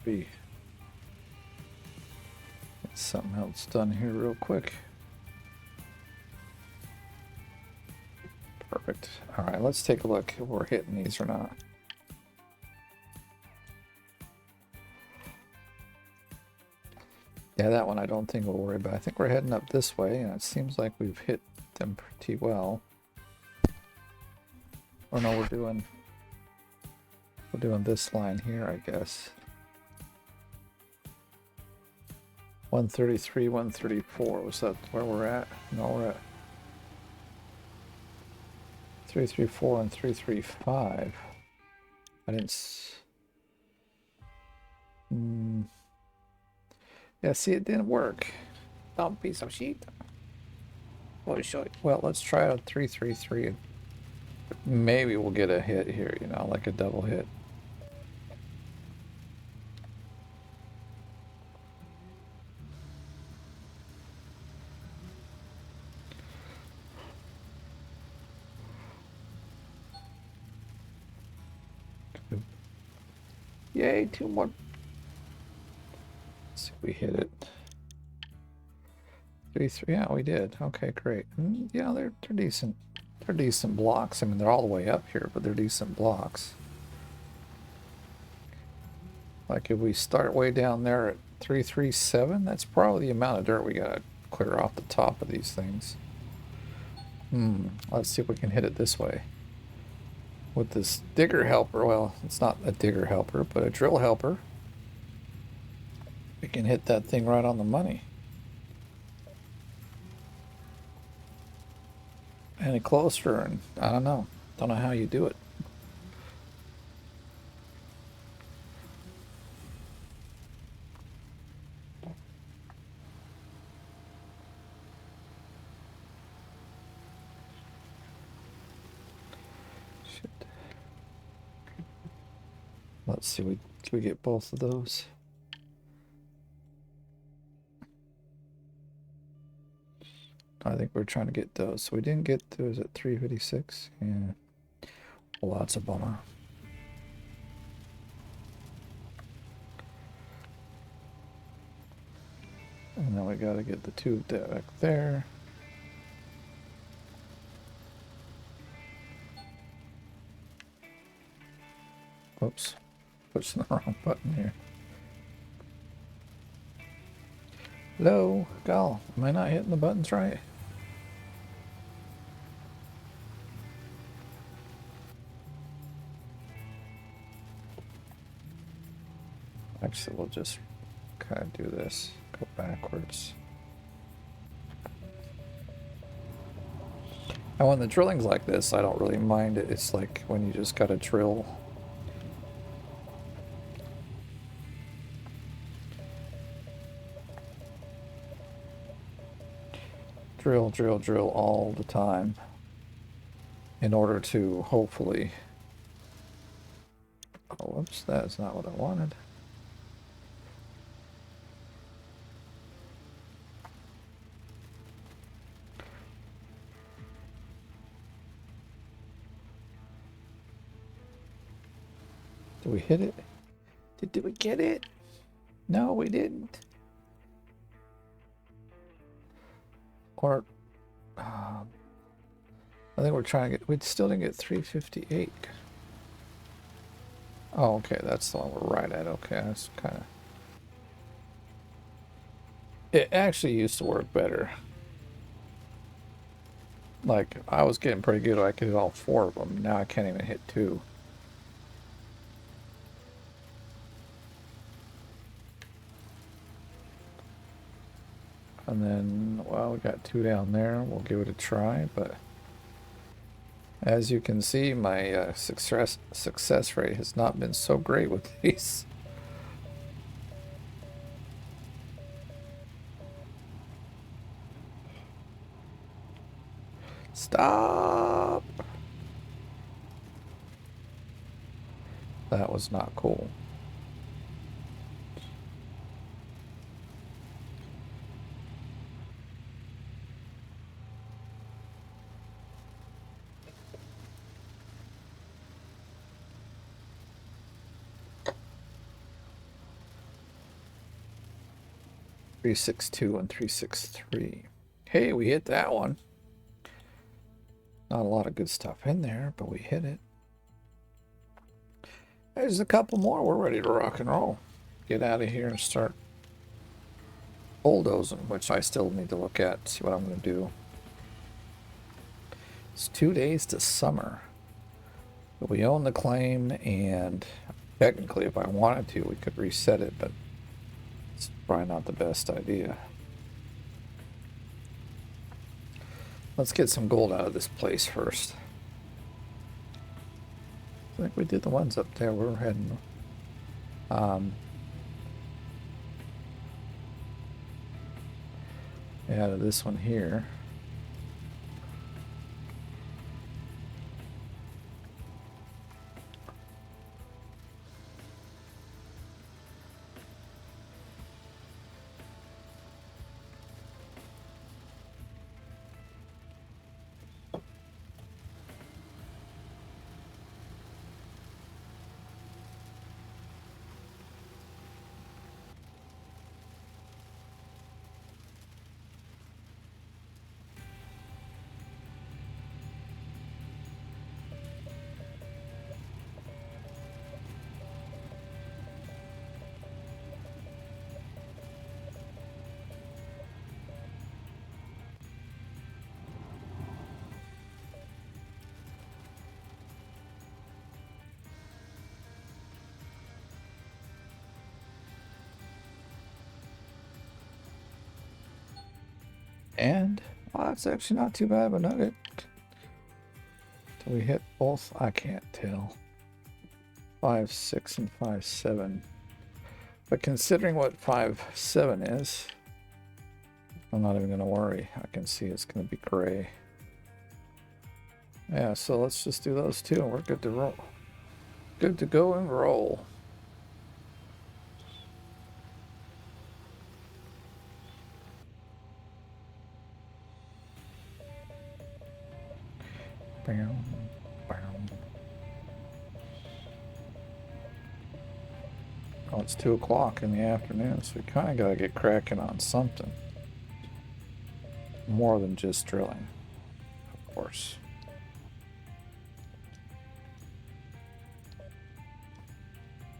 Get something else done here real quick. Perfect. All right, let's take a look if we're hitting these or not. Yeah, that one I don't think we'll worry about. I think we're heading up this way, and it seems like we've hit them pretty well. Or no, we're doing this line here, I guess. 133, 134. Was that where we're at? No, we're at 334 and 335. I didn't. Yeah, see, it didn't work. Dumb piece of shit. Well, let's try a 3-3-3 and maybe we'll get a hit here, you know, like a double hit. Yay, 2 more. Let's see if we hit it. 3-3, yeah, we did. Okay, great. Yeah, they're decent. They're decent blocks. I mean, they're all the way up here, but they're decent blocks. Like if we start way down there at 3-3-7, that's probably the amount of dirt we gotta clear off the top of these things. Let's see if we can hit it this way. With this digger helper, well, it's not a digger helper, but a drill helper. We can hit that thing right on the money. Any closer, and I don't know. Don't know how you do it. Shit. Let's see, can we get both of those? I think we're trying to get those. So we didn't get those at 356. Yeah. Well, that's a bummer. And then we gotta get the two back there. Whoops. Pushing the wrong button here. Hello? Gal, am I not hitting the buttons right? Actually, we'll just kind of do this. Go backwards. And when the drilling's like this, I don't really mind it. It's like when you just gotta drill. Drill, drill, drill all the time in order to hopefully... Oh, whoops, that's not what I wanted. Did we hit it? Did we get it? No, we didn't. Or, I think we're trying to get, we still didn't get 358. Oh, okay, that's the one we're right at. Okay, that's kind of... It actually used to work better. Like, I was getting pretty good. I could hit all 4 of them. Now I can't even hit 2. And then, well, we got 2 down there. We'll give it a try, but as you can see, my success rate has not been so great with these. Stop! That was not cool. Three, 6-2 and 3-6-3. Hey, we hit that one. Not a lot of good stuff in there, but we hit it. There's a couple more. We're ready to rock and roll. Get out of here and start bulldozing, which I still need to look at, see what I'm going to do. It's 2 days to summer. But we own the claim, and technically, if I wanted to, we could reset it, but it's probably not the best idea. Let's get some gold out of this place first. I think we did the ones up there. We're heading. Out of this one here. And, well, that's actually not too bad of a nugget. Do we hit both? I can't tell. 5.6 and 5.7. But considering what 5.7 is, I'm not even going to worry. I can see it's going to be gray. Yeah, so let's just do those two and we're good to roll. Good to go and roll. Bam, bam. Oh, it's 2 o'clock in the afternoon, so we kind of got to get cracking on something. More than just drilling, of course.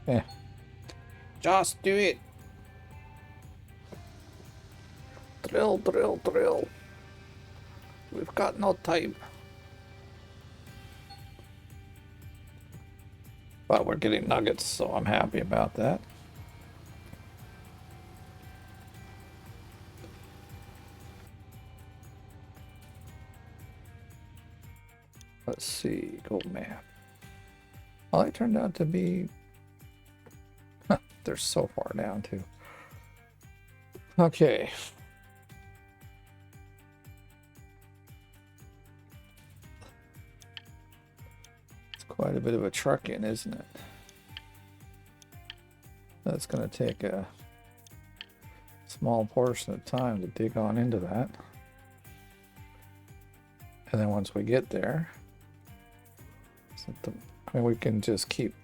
Yeah. Just do it. Drill, drill, drill. We've got no time. But we're getting nuggets, so I'm happy about that. Let's see, gold map. Well, it turned out to be... they're so far down, too. Okay. It's quite a bit of a truck in, isn't it? That's going to take a small portion of time to dig on into that. And then once we get there, I mean, we can just keep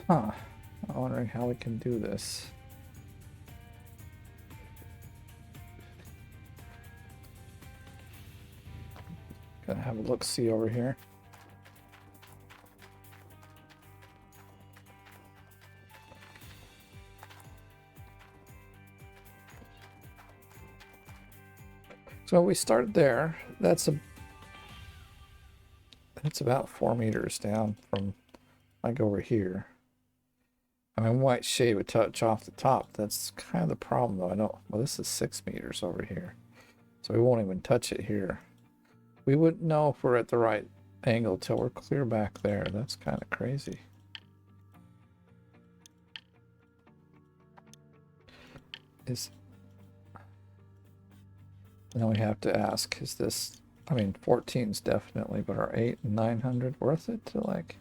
I'm wondering how we can do this. Gonna have a look-see over here. So we start there. That's about 4 meters down from like over here. I mean, white shade would touch off the top. That's kind of the problem, though. I don't. Well, this is 6 meters over here, so we won't even touch it here. We wouldn't know if we're at the right angle till we're clear back there. That's kind of crazy. Now we have to ask, is this, I mean, 14's definitely, but are 8 and 900 worth it to like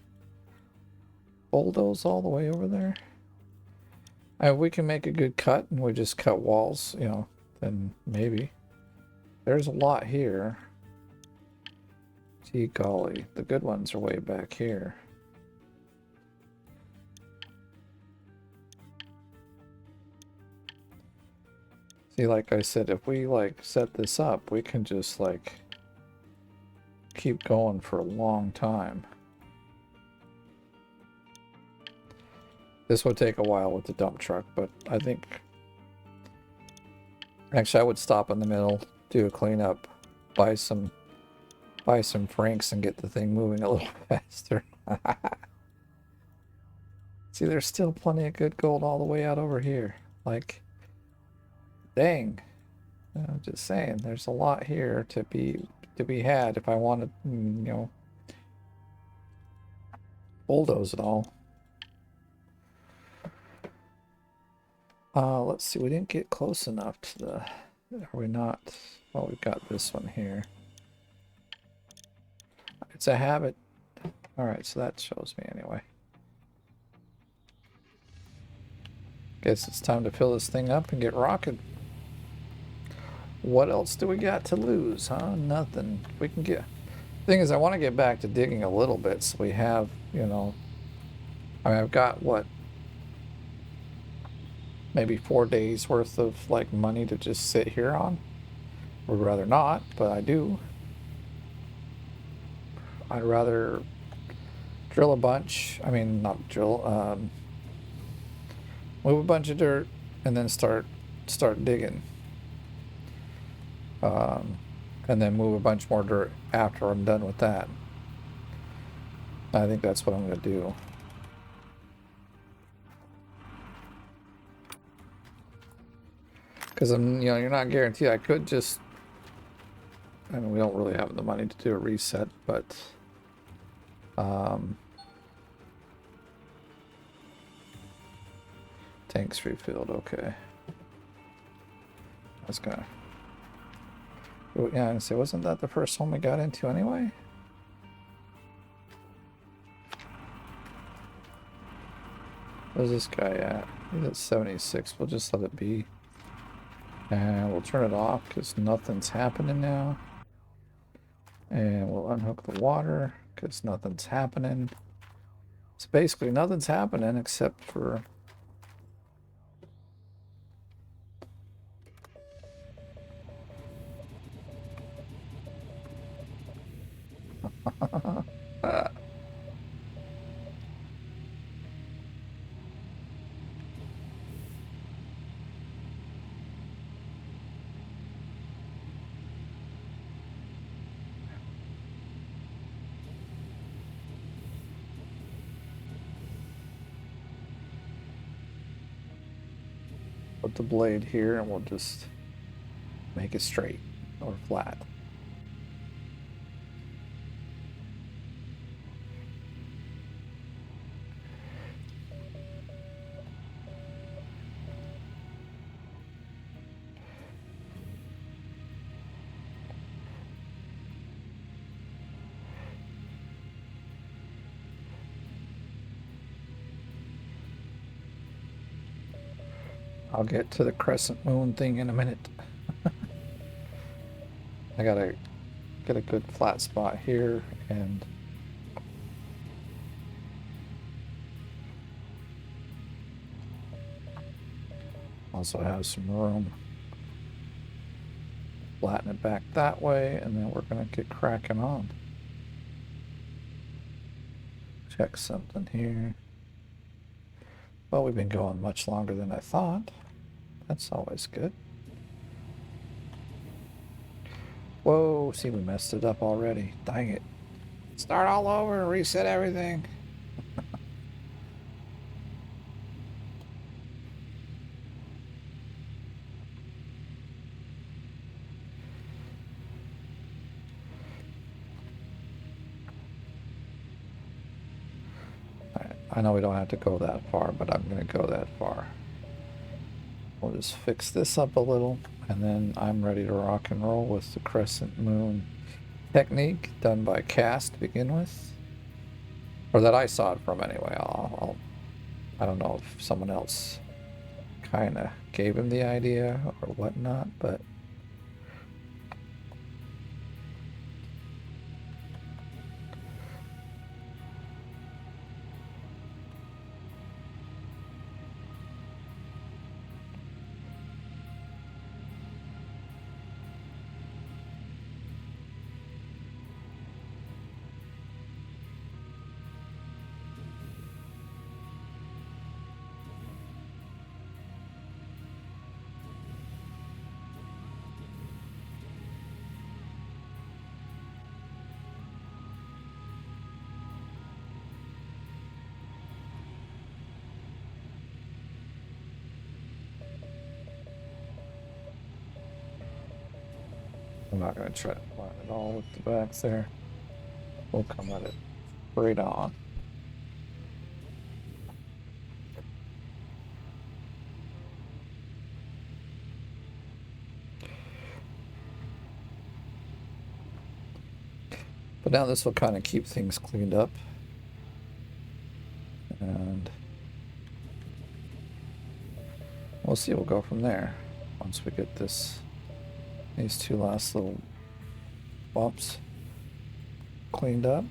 bulldoze all the way over there? If we can make a good cut and we just cut walls, you know, then maybe. There's a lot here. Gee golly, the good ones are way back here. See, like I said, if we like set this up, we can just like keep going for a long time. This would take a while with the dump truck, but I think actually I would stop in the middle, do a cleanup, buy some franks and get the thing moving a little faster. See, there's still plenty of good gold all the way out over here. Like, dang. I'm just saying, there's a lot here to be had if I want to, you know, bulldoze it all. Let's see, we didn't get close enough to the, are we not? Well, we've got this one here. It's a habit. Alright, so that shows me anyway. Guess it's time to fill this thing up and get rocking. What else do we got to lose, huh? Nothing. We can get... Thing is, I want to get back to digging a little bit so we have, you know... I mean, I've got, what? Maybe 4 days worth of, like, money to just sit here on. Would rather not, but I do. I'd rather drill a bunch. I mean, not drill. Move a bunch of dirt and then start digging. And then move a bunch more dirt after I'm done with that. I think that's what I'm going to do. Because you're not guaranteed. I could just, I mean, we don't really have the money to do a reset, but tanks refilled. Okay, that's gonna. Oh, yeah, I say, wasn't that the first one we got into anyway? Where's this guy at? He's at 76. We'll just let it be. And we'll turn it off because nothing's happening now. And we'll unhook the water because nothing's happening. So basically nothing's happening except for... Put the blade here and we'll just make it straight or flat. I'll get to the crescent moon thing in a minute. I gotta get a good flat spot here and also have some room. Flatten it back that way and then we're gonna get cracking on. Check something here. Well, we've been going much longer than I thought. That's always good. Whoa, see, we messed it up already. Dang it. Start all over, reset everything. I know we don't have to go that far, but I'm going to go that far. We'll just fix this up a little, and then I'm ready to rock and roll with the crescent moon technique done by Cass to begin with. Or that I saw it from anyway. I don't know if someone else kind of gave him the idea or whatnot, but I'm not going to try to plan it all with the back there. We'll come at it straight on. But now this will kind of keep things cleaned up. And we'll see, we'll go from there. Once we get these two last little bumps cleaned up.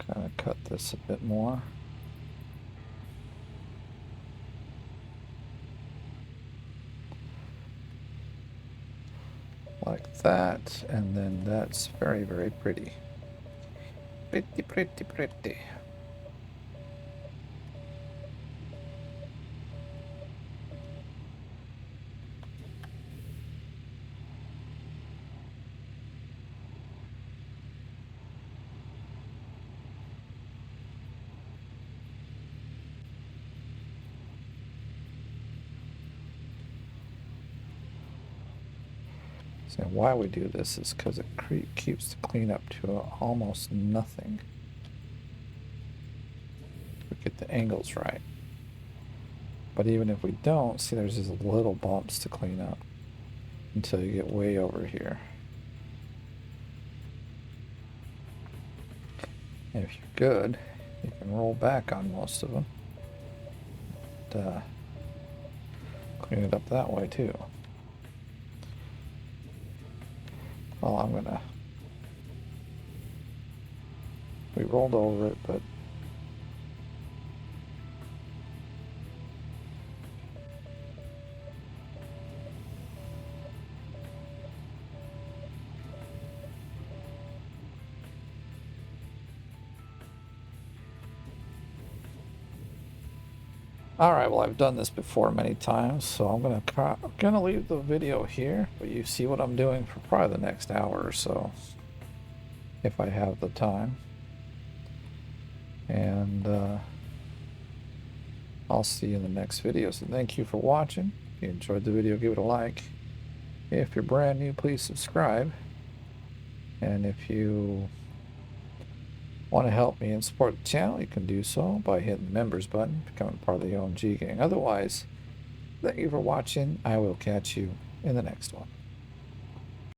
Kind of cut this a bit more. like that, and then that's very, very pretty. Pretty, pretty, pretty. So why we do this is because it keeps the cleanup to almost nothing. We get the angles right. But even if we don't, see there's these little bumps to clean up until you get way over here. And if you're good, you can roll back on most of them. And, clean it up that way too. Well, we rolled over it, but alright, well I've done this before many times, so I'm gonna leave the video here, but you see what I'm doing for probably the next hour or so, if I have the time. And I'll see you in the next video. So thank you for watching. If you enjoyed the video, give it a like. If you're brand new, please subscribe. And if you want to help me and support the channel, you can do so by hitting the members button, becoming part of the OMG gang. Otherwise, thank you for watching. I will catch you in the next one.